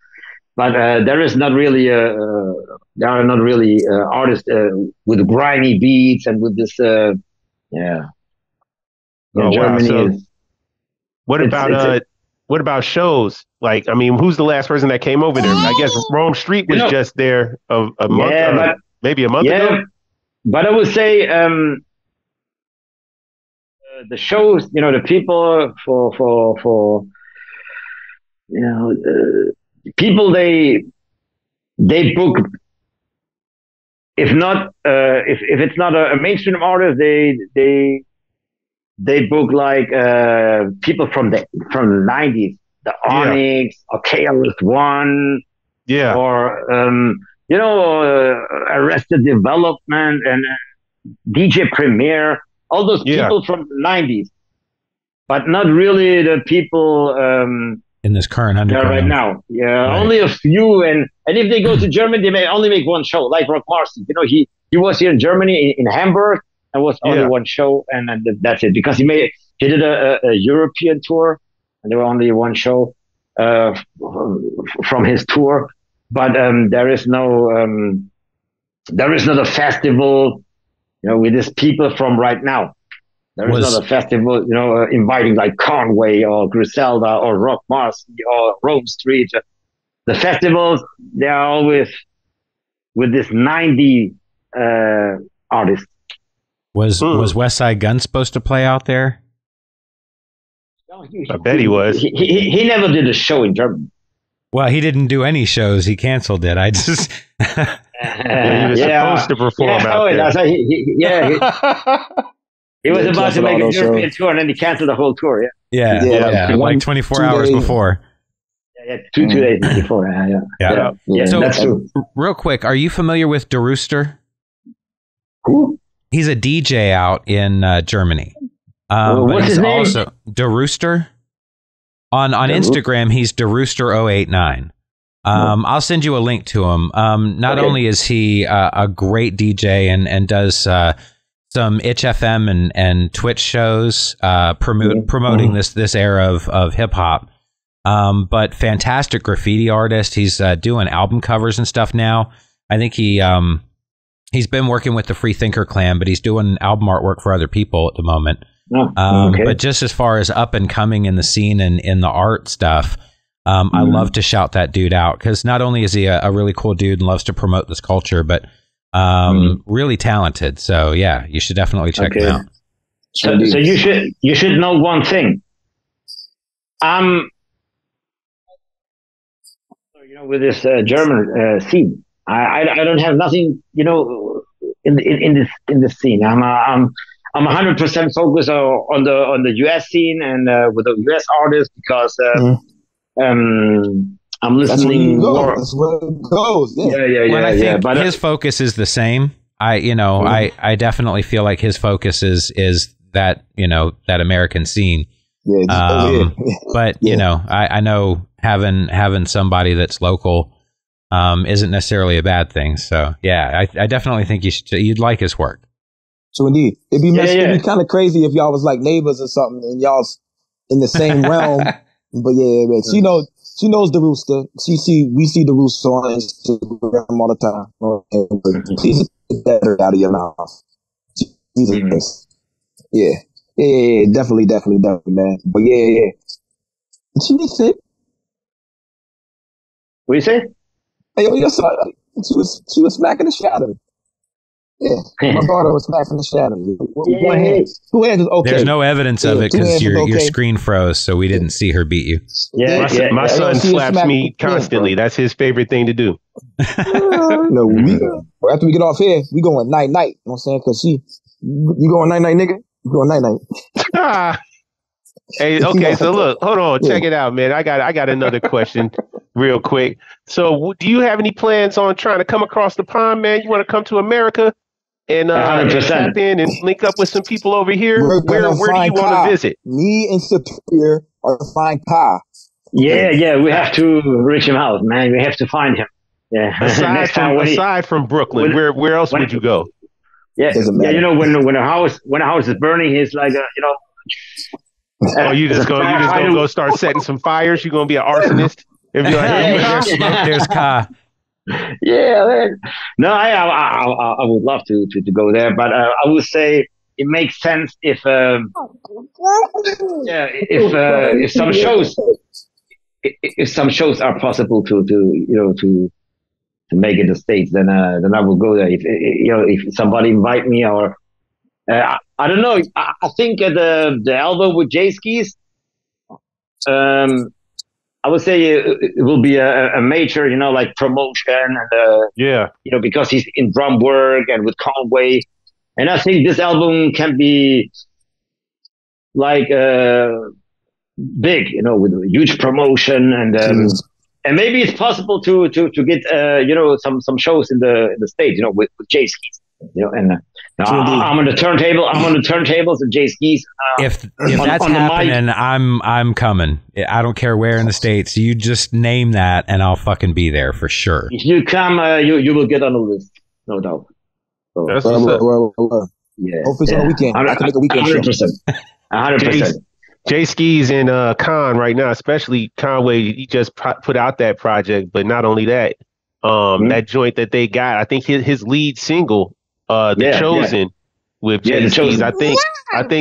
But there is not really there are not really artists with grimy beats and with this yeah. Oh, Germany wow. So is. What about shows? Like, I mean, who's the last person that came over there? I guess Rome Street was just there a month, maybe a month ago. But I would say the shows, you know, the people for you know people they book, if not if it's not a mainstream artist, they book like people from the 90s, the Onyx or KRS-One, or you know Arrested Development and DJ Premier, all those people from the 90s, but not really the people in this current underground right now. Only a few, and if they go to Germany, they may only make one show, like Rock Marcy. You know, he was here in Germany, in Hamburg, and was only one show, and that's it, because he did a European tour, and there were only one show from his tour. But there is not a festival, you know, with these people from right now. There is not a festival, you know, inviting like Conway or Griselda or Rock Marcy or Rome Street. The festivals, they are always with this 90 artists. Was West Side Gun supposed to play out there? I bet he was. He never did a show in Germany. Well, he didn't do any shows. He canceled it. I just he was supposed to perform out there. He was about to make a European tour, and then he canceled the whole tour. Like 24 hours before. 2 days before. So, that's true. Real quick, are you familiar with De Rooster? Who? He's a DJ out in Germany. What's his name? Also De Rooster. On Instagram, he's De Rooster 089. I'll send you a link to him. Not only is he a great DJ and does some Itch FM and Twitch shows promoting this era of hip hop, but fantastic graffiti artist. He's doing album covers and stuff now. I think he's been working with the Free Thinker Clan, but he's doing album artwork for other people at the moment. But just as far as up and coming in the scene and in the art stuff, I love to shout that dude out, because not only is he a really cool dude and loves to promote this culture, but really talented. So yeah, you should definitely check him out. So you should know one thing. You know, with this German scene, I don't have nothing, you know, in this scene. I'm 100% focused on the US scene and with the US artists, because I'm listening more. That's where it goes. I think but his focus is the same. I definitely feel like his focus is that, you know, that American scene. But you know, I know having somebody that's local isn't necessarily a bad thing. So yeah, I definitely think you'd like his work. So indeed, it'd be kind of crazy if y'all was like neighbors or something and y'all's in the same realm. But yeah, man, she knows the Rooster. We see the Rooster on Instagram all the time. Please get that out of your mouth. Jesus. Yeah, definitely, man. But yeah. She was sick. What you say? Hey, she was smacking the shit out of him. Yeah, my daughter was smacking the shadow. One hand. Two hands is okay. There's no evidence of it because your screen froze, so we didn't see her beat you. My son slaps me constantly. That's his favorite thing to do. No, after we get off here, we going night. You know what I'm saying? Because you going night, nigga. You going night. Hey, okay. So look, hold on, check it out, man. I got another question, real quick. So, do you have any plans on trying to come across the pond, man? You want to come to America and tap in and link up with some people over here? Where do you want to visit? Me and Superior are to find Ka. Yeah. We have to reach him out, man. We have to find him. Yeah. Aside from Brooklyn, where else would you go? Yeah. You know, when a house is burning, he's like, oh, you just gonna go start setting some fires? You gonna be an arsonist? If you're like, there's smoke, there's Ka. Yeah, man. No, I would love to go there, but I would say it makes sense if some shows are possible to make it the States, then I will go there. If somebody invite me, or I don't know. I think the album with J Skis, I would say it will be a major, like promotion, and because he's in drum work and with Conway, and I think this album can be like big, with a huge promotion, and maybe it's possible to get some shows in the States, with J Skis, and I'm on the turntable. I'm on the turntables and J Skis. If that's happening, I'm coming. I don't care where in the States. You just name that, and I'll fucking be there for sure. If you come, you will get on the list, no doubt. So, yeah. Hope it's on the weekend. I can make a weekend 100%. J Skis and Khan right now, especially Conway. He just put out that project, but not only that, that joint that they got. I think his lead single. Chosen with J Skis. I think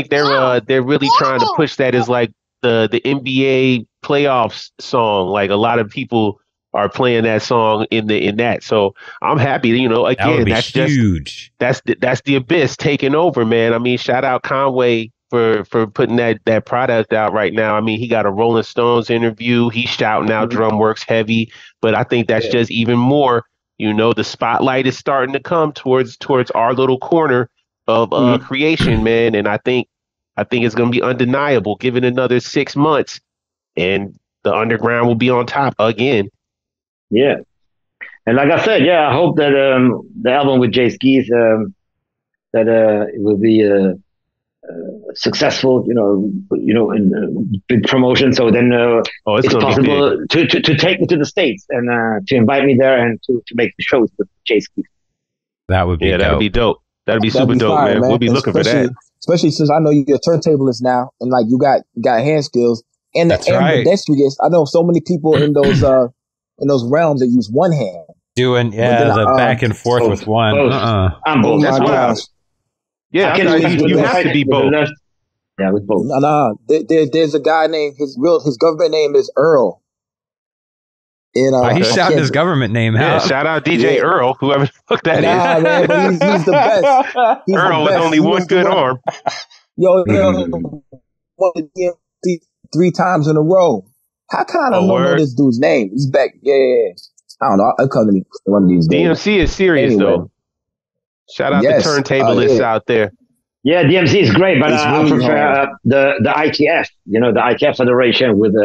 they're really trying to push that as like the NBA playoffs song. Like a lot of people are playing that song in that. So I'm happy. Again, that's huge. That's the Abyss taking over, man. I mean, shout out Conway for putting that product out right now. I mean, he got a Rolling Stones interview. He's shouting out Drumworks heavy, but I think that's just even more. The spotlight is starting to come towards our little corner of creation, man. And I think it's going to be undeniable. Given another 6 months, and the underground will be on top again. Yeah, and like I said, I hope that the album with J Skis that it will be successful. In big promotion. So then it's possible to take me to the States and to invite me there and to make the shows with J Skis. That would be dope. That'd be dope. That'd be super dope, man. We'll be looking for that. Especially since I know you're a turntablist now, and like you got hand skills and the ambidextrous. I know so many people in those realms that use one hand. Doing the back and forth both, with one. I'm both. That's wild. Yeah, you have to be both. Yeah, with both. There's a guy named his government name is Earl. He's shouting his government name out. Yeah, shout out DJ Earl, whoever the fuck that is. Man, but he's the best. Earl with only one good arm. Yo, won the DMC 3 times in a row. How can I don't know this dude's name? He's back. Yeah. I don't know. I'll come to me one of these days. DMC is serious though. Shout out to turntablists out there. Yeah, DMC is great, but I prefer the ITF. The ITF Federation with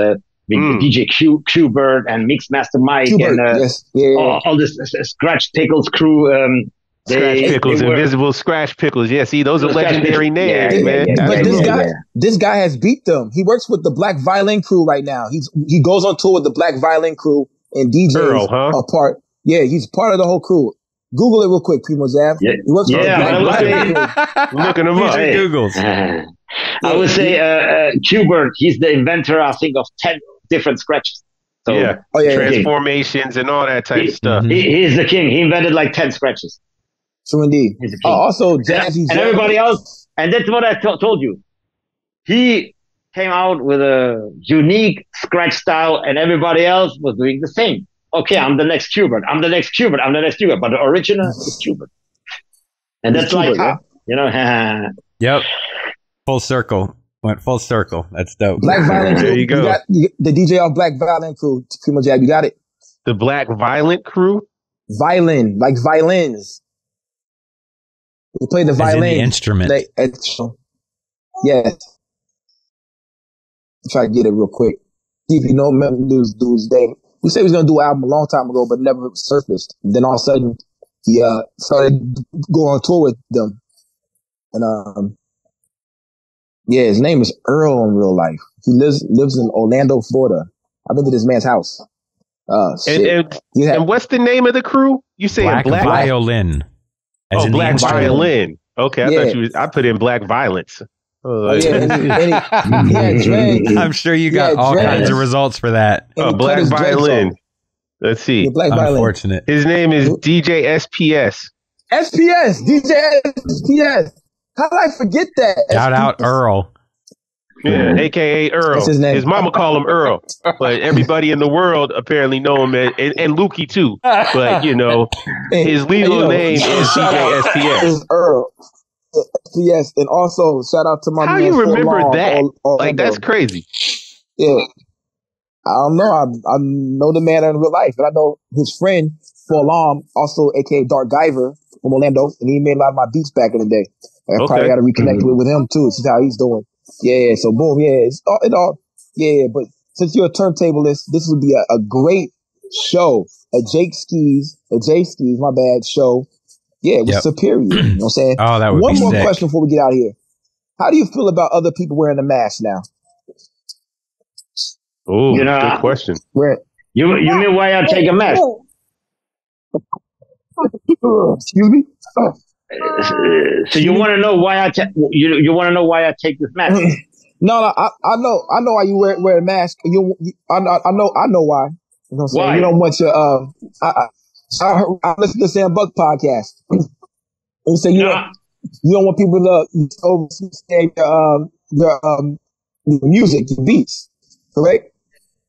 DJ Q-Bird and Mixmaster Mike and all this Scratch Pickles crew. Scratch Pickles, Invisible Scratch Pickles. Yeah, see, those are legendary names, man. But this guy has beat them. He works with the Black Violin Crew right now. He goes on tour with the Black Violin Crew and DJs are part. Yeah, he's part of the whole crew. Google it real quick, Primo Jab. Yeah, I'm looking him up. Googles. I would say Q-Bird, he's the inventor, I think, of 10 different scratches. So, transformations and all that type of stuff. He's the king. He invented like 10 scratches. True indeed. Also, Jazzy and everybody else, and that's what I told you. He came out with a unique scratch style, and everybody else was doing the same. Okay, I'm the next Q-Bird. But the original is Q-Bird. And that's like, you know. Yep. Full circle. Went full circle. That's dope. Black Violent Crew. There you go. You got the DJ off Black Violent Crew. Primo Jab, you got it. The Black Violent Crew? Violin, like violins. We play the violin. The instrument. Yes. Try to get it real quick. See if you know dude's name. We said he was going to do an album a long time ago, but never surfaced. Then all of a sudden, he started going on tour with them. And yeah, his name is Earl in real life. He lives in Orlando, Florida. I've been to this man's house. And what's the name of the crew? You say Black Violin. Black Violin. Okay, I put in Black Violence. I'm sure you got all kinds of results for that. Black Violin. Let's see. Unfortunate. His name is DJ SPS. DJ SPS. How did I forget that? Shout out Earl. Yeah, AKA Earl. That's his name. His mama call him Earl, but everybody in the world apparently know him as, and Lukey too. But you know, his legal name is DJ SPS. Earl. Yes, and also shout out to my How man. You remember that? Like that's crazy. Yeah, I don't know. I know the man in real life, and I know his friend Forlom, also AKA Dark Guyver from Orlando, and he made a lot of my beats back in the day. I probably got to reconnect with him too. See how he's doing. Yeah. So boom. Yeah. Yeah. But since you're a turntablist, this would be a great show. A J Skis, my bad show. Yeah, with Superior. You know what I'm saying? Oh, that would One be more sick. question before we get out of here. How do you feel about other people wearing the mask now? Oh, good question. You mean why I take a mask? Excuse me? So you want to know why I you want to know why I take this mask? No, I know why you wear a mask. I know why. You know what I'm saying? Why? You don't want your I listened to Sam Buck podcast. And say you don't want people to overstand your music, your beats, correct?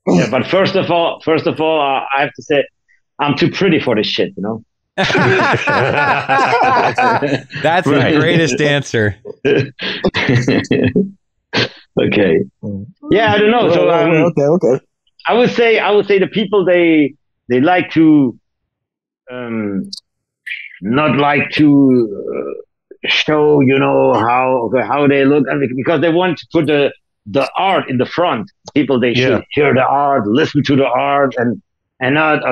Yeah, but first of all, I have to say I'm too pretty for this shit, you know. That's the greatest answer. Okay. Yeah, I don't know. So okay. I would say the people they like to not like to show, you know, how they look, because they want to put the art in the front. People they should hear the art, listen to the art, and not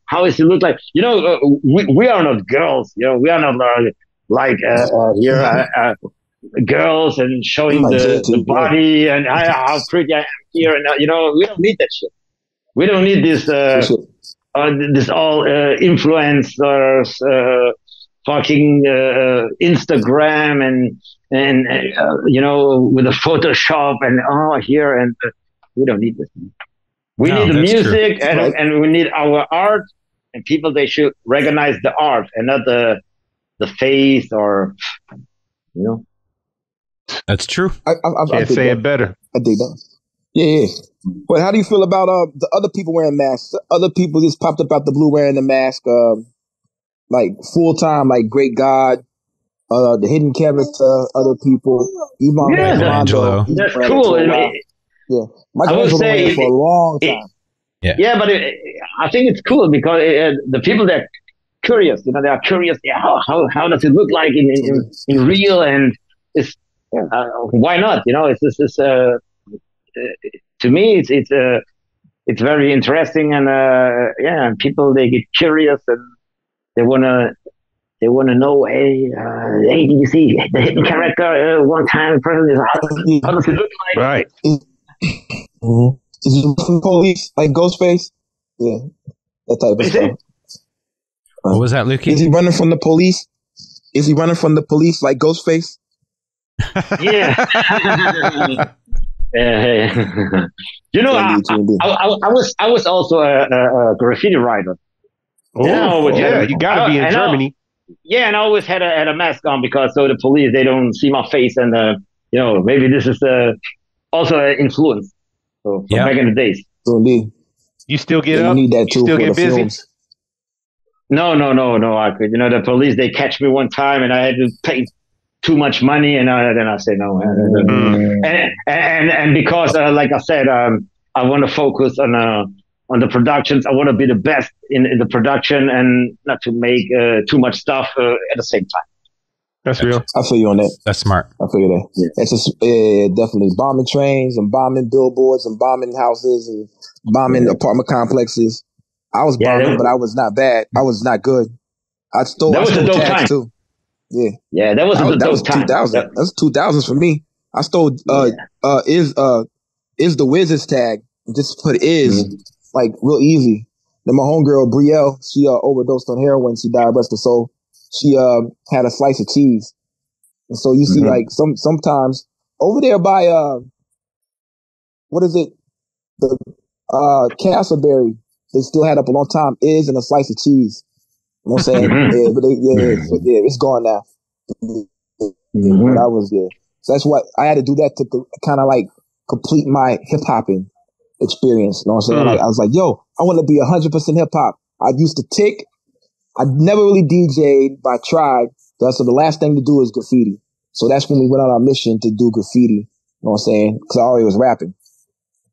how does it look like? You know, we are not girls. You know, we are not like girls and showing the body and how pretty I am here. And you know, we don't need that shit. We don't need this this all influencers, fucking Instagram and you know, with the Photoshop and here and we don't need this. We need the music and we need our art, and people they should recognize the art and not the face or you know. That's true. I can't say it better. I dig that. Yeah. But how do you feel about the other people wearing masks? The other people just popped up out the blue wearing the mask, like full time, like Great God, the Hidden Character, other people. Michelangelo. That's cool. Yeah, Michelangelo been for a long time. Yeah, but I think it's cool because the people that are curious, you know, they are curious. Yeah, how does it look like in real? And it's why not? You know, it's to me it's very interesting, and people they get curious and they wanna know. Hey, did you see the Hidden Character one time? How does it look like? Right. Mm-hmm. Is he from police like Ghostface? Yeah, that type of stuff. What was that, Lukey? Is he running from the police? Is he running from the police like Ghostface? Yeah. You know, I was also a graffiti writer. Oh, yeah, you gotta be in Germany. Yeah, and I always had a mask on because so the police they don't see my face, and you know, maybe this is also an influence. So back in the days. So indeed. You still get up? You need that too. You still get busy? Films. No. I could. The police, they catch me one time and I had to pay too much money, and then I say no. And because, like I said, I want to focus on the productions. I want to be the best in the production and not to make too much stuff at the same time. That's real. I feel you on that. That's smart. I feel you that. Yeah. It's just definitely bombing trains and bombing billboards and bombing houses and bombing apartment complexes. I was bombing, but I was not bad. I was not good. I stole tags too. Yeah, that was a dope time. 2000. That was 2000s for me. I stole is the Wizards tag. Just put like real easy. Then my homegirl Brielle, she overdosed on heroin. She died, rest her soul. She had a slice of cheese, and so you see like sometimes over there by what is it, the Castleberry, they still had up a long time is and a slice of cheese. You know what I'm saying? It's gone now. But I was there. So that's what I had to do that to kind of like complete my hip hopping experience. You know what I'm saying? Like I was like, yo, I want to be 100% hip hop. I used to tick. I never really DJ'd, but I tried. So the last thing to do is graffiti. So that's when we went on our mission to do graffiti. You know what I'm saying? Because I already was rapping.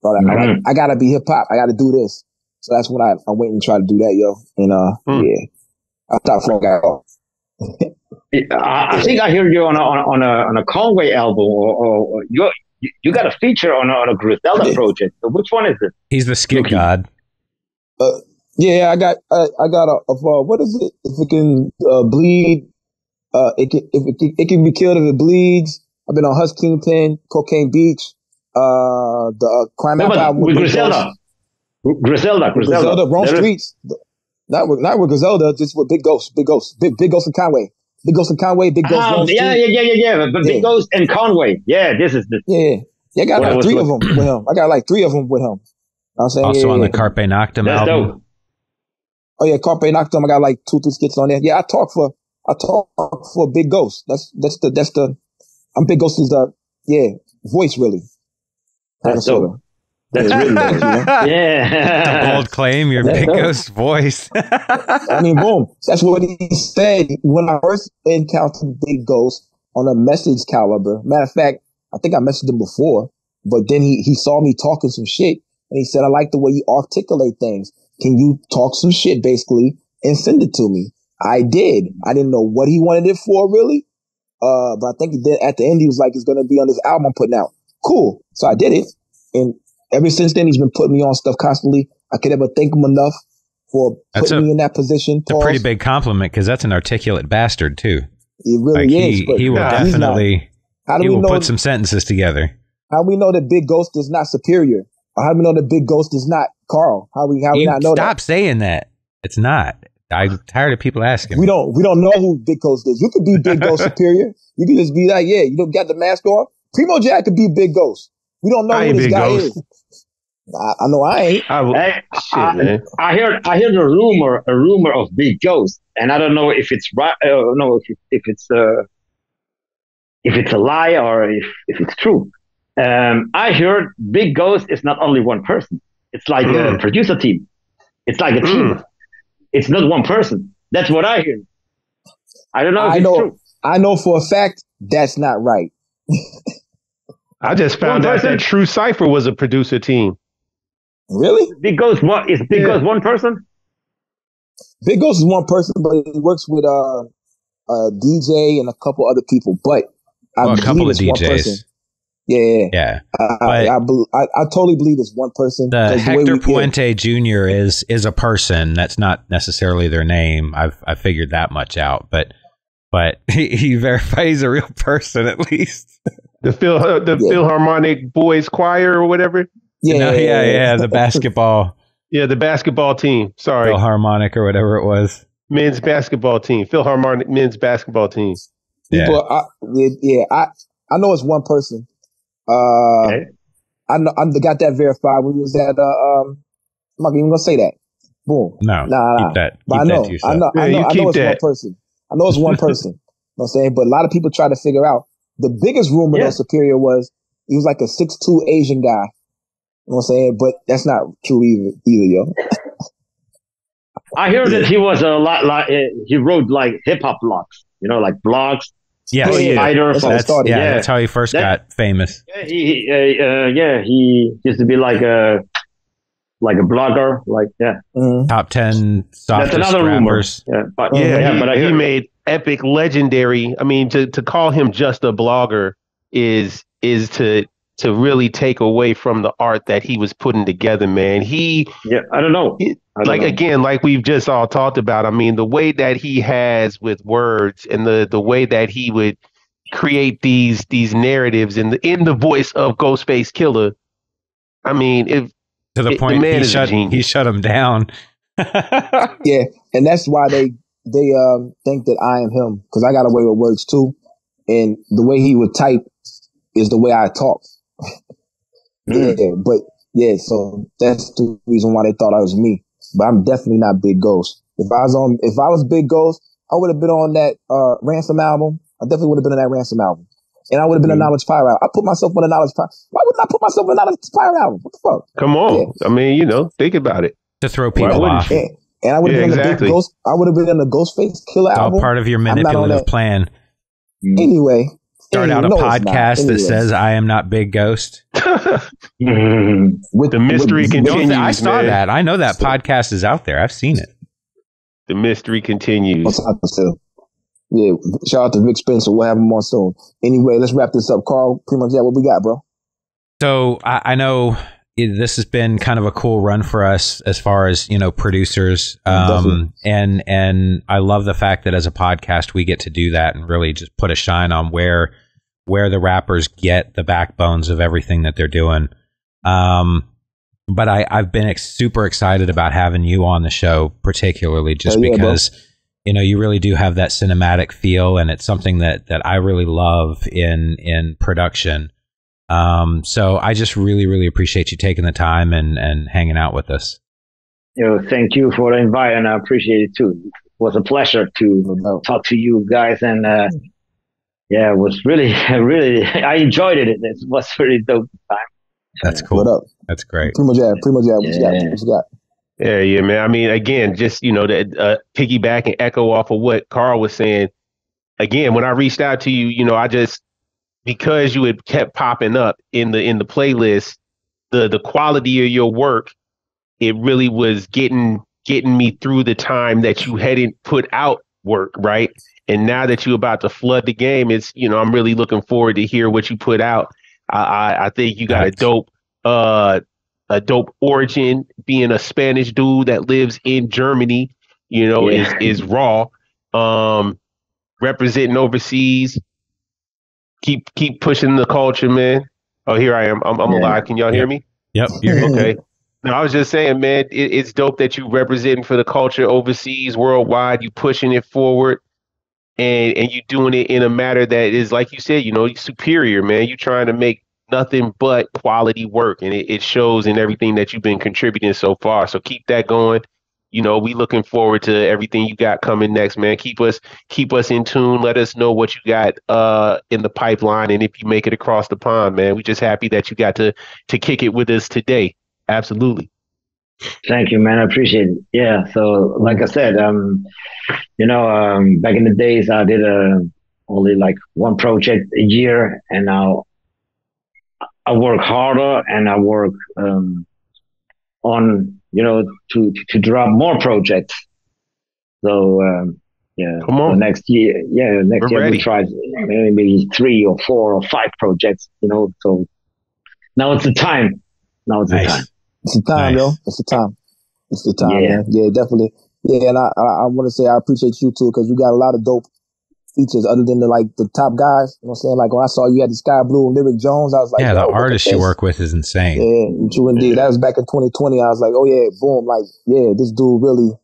So I gotta be hip hop. I gotta do this. So that's when I went and tried to do that, yo. And I thought Flo got off. I think I heard you on a Conway album, or you got a feature on a Griselda project. So which one is it? He's the skit god. I got a what is it? If it can bleed, it can be killed if it bleeds. I've been on Husk Kingpin, Cocaine Beach, the Crime album with Griselda. Wrong Streets. Not with Griselda, just with Big Ghost and Conway. Big Ghost and Conway, Big Ghost. But Big Ghost and Conway. Yeah, this is the. Yeah, I got like three of them with him. I got like three of them with him. I'm saying, also on the Carpe Noctem album. Dope. Oh yeah, Carpe Noctem. I got like 2-3 skits on there. Yeah, I talk for Big Ghost. That's the. I'm Big Ghost is the voice really. That's dope. That's really dope, you know? The bold claim, your Big Ghost voice. I mean, boom. That's what he said when I first encountered Big Ghost on a message caliber. Matter of fact, I think I messaged him before, but then he saw me talking some shit, and he said, I like the way you articulate things. Can you talk some shit, basically, and send it to me? I did. I didn't know what he wanted it for, really. But I think at the end, he was like, it's going to be on this album I'm putting out. Cool. So I did it. And ever since then, he's been putting me on stuff constantly. I could never thank him enough for putting me in that position. It's a pretty big compliment because that's an articulate bastard, too. It really is. He will definitely put some sentences together. How we know that Big Ghost is not superior? Or how do we know that Big Ghost is not Carl? How we not know that? Stop saying that. It's not. I'm tired of people asking. We don't know who Big Ghost is. You could be Big Ghost superior. You can just be like, you don't got the mask on. Primo Jack could be Big Ghost. We don't know who this guy is. I know I ain't. I heard a rumor of Big Ghost, and I don't know if it's right. No, if it's a lie or if it's true. I heard Big Ghost is not only one person. It's like a producer team. It's like a team. It's not one person. That's what I hear. I don't know if it's true. I know for a fact that's not right. I just found out that True Cypher was a producer team. Really? Big Ghost is Big Ghost one person? Big Ghost is one person, but he works with a DJ and a couple other people. But a couple of DJs. Yeah. I totally believe it's one person. The Hector Puente Jr. is a person. That's not necessarily their name. I figured that much out. But he verifies he's a real person at least. The Philharmonic Boys Choir or whatever. The basketball. Yeah, the basketball team. Sorry, Philharmonic or whatever it was. Men's basketball team. Philharmonic men's basketball team. I know it's one person. I got that verified. We was at I'm not even gonna say that. Boom. No. Keep that. But I know it's one person. I know it's one person. You know what I'm saying? But a lot of people try to figure out. The biggest rumor that Superior was he was like a 6'2" Asian guy. You know what I'm saying? But that's not true either, yo. I heard that he was a lot like he wrote like hip hop blogs, like blogs. Yes. That's how he first got famous. Yeah, he used to be like a blogger, top 10 softest That's another rappers. Rumor. But he made epic, legendary. I mean, to call him just a blogger is to really take away from the art that he was putting together, man. I don't know. Again, like we've just all talked about. I mean, the way that he has with words and the way that he would create these narratives in the voice of Ghostface Killer. I mean, to the point he shut him down. Yeah, and that's why they think that I am him, because I got away with words too, and the way he would type is the way I talk. So that's the reason why they thought I was me. But I'm definitely not Big Ghost. If I was Big Ghost, I would have been on that Ransom album. I definitely would have been on that Ransom album. And I would have been a Knowledge Fire album. I put myself on a Knowledge Fire. Why wouldn't I put myself on a Knowledge Fire album? What the fuck? Come on. Yeah. I mean, think about it. To throw people off. And I would have been on the Big Ghost. I would have been on the Ghostface Killer album. All part of your manipulative plan. Anyway. Start out a podcast that says I am not Big Ghost. The mystery continues. I saw that. I know that podcast is out there. I've seen it. The mystery continues. Yeah, shout out to Vic Spencer. We'll have him on soon. Anyway, let's wrap this up. Carl, pretty much what we got, bro. So I know this has been kind of a cool run for us as far as, producers. And I love the fact that as a podcast, we get to do that and really just put a shine on where the rappers get the backbones of everything that they're doing. But I've been super excited about having you on the show, particularly just because, you really do have that cinematic feel, and it's something that I really love in production. So I just really, really appreciate you taking the time and hanging out with us. Thank you for the invite, and I appreciate it too. It was a pleasure to talk to you guys, and it was really, really, I enjoyed it. It was really dope time. That's cool. What up? That's great. Pretty much, what you got? Yeah, man. I mean, again, just, to piggyback and echo off of what Carl was saying. Again, when I reached out to you, I just, because you had kept popping up in the playlist, the quality of your work, it really was getting me through the time that you hadn't put out work, right? And now that you're about to flood the game, it's, I'm really looking forward to hear what you put out. I think you got a dope origin, being a Spanish dude that lives in Germany, is raw. Representing overseas, keep pushing the culture, man. Oh, here I am. I'm alive. Can y'all hear me? Yep. Okay. No, I was just saying, man, it's dope that you representing for the culture overseas, worldwide. You pushing it forward, and you doing it in a manner that is, like you said, superior, man. You trying to make nothing but quality work, and it shows in everything that you've been contributing so far. So keep that going. We looking forward to everything you got coming next, man. Keep us in tune. Let us know what you got in the pipeline, and if you make it across the pond, man. We just happy that you got to kick it with us today. Absolutely. Thank you, man. I appreciate it. Yeah. So, like I said, back in the days, I did only like one project a year, and now I work harder, and I work on, to drop more projects. So, Come on. So next year, we try maybe 3 or 4 or 5 projects, so now it's the time. It's the time, yo. It's the time. It's the time, man. Yeah, definitely. Yeah, and I want to say I appreciate you too, because you got a lot of dope features other than the top guys. You know what I'm saying? Like when I saw you had the Sky Blue and Lyric Jones, I was like, the artist you work with is insane. Yeah, true indeed. That was back in 2020. I was like, oh yeah, boom. Like, yeah, this dude really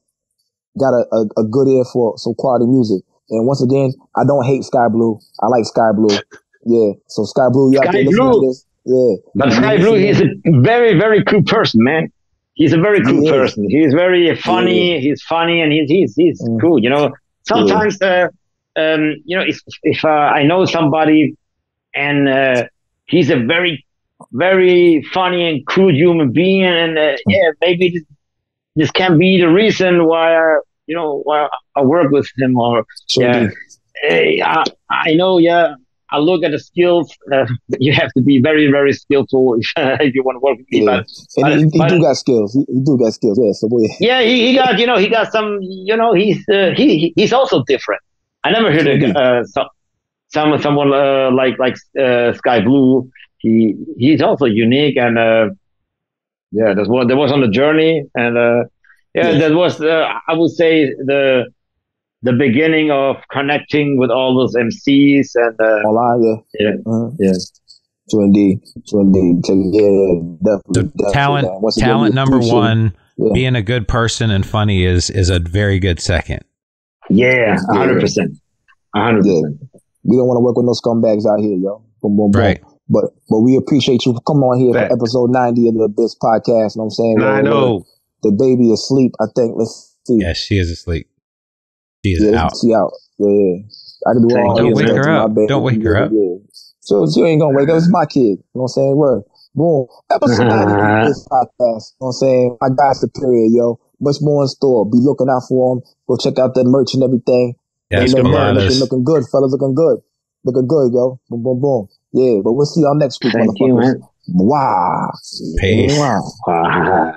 got a good ear for some quality music. And once again, I don't hate Sky Blue. I like Sky Blue. Yeah. So Sky Blue, you have to listen to this. Yeah. But Sky Blue, he's a very, very cool person, man. He's a very cool person. He's very funny. He's funny, and he's cool. Sometimes, if I know somebody and he's a very, very funny and cool human being, and maybe this can be the reason why I work with him, or I know, I look at the skills. You have to be very, very skillful if you want to work with me. Yeah. He do got skills. He do got skills. Yeah. So he got some. He's also different. I never heard someone like Sky Blue. He's also unique, and there was on the journey, and that was I would say the beginning of connecting with all those MCs and online, True indeed. Definitely. Talent number one. Yeah. Being a good person and funny is a very good second. Yeah, 100%. 100%. We don't want to work with no scumbags out here, yo. Boom, boom, boom. Right. But we appreciate you for coming on here for episode 90 of the Biz Podcast. You know what I'm saying? I know. The baby is asleep, I think. Let's see. Yes, she is asleep. She is out. She out. Yeah. I can do all. Don't wake her up. Don't wake her up. So she ain't gonna wake up. It's my kid. You know what I'm saying? Word. Boom. Episode 90 of this podcast. You know what I'm saying? I got Superior, yo. Much more in store. Be looking out for them. Go check out that merch and everything. Yes, looking good, fellas. Looking good. Looking good, yo. Boom, boom, boom. Yeah, but we'll see y'all next week, Thank you, man. Wow. Peace. Wow.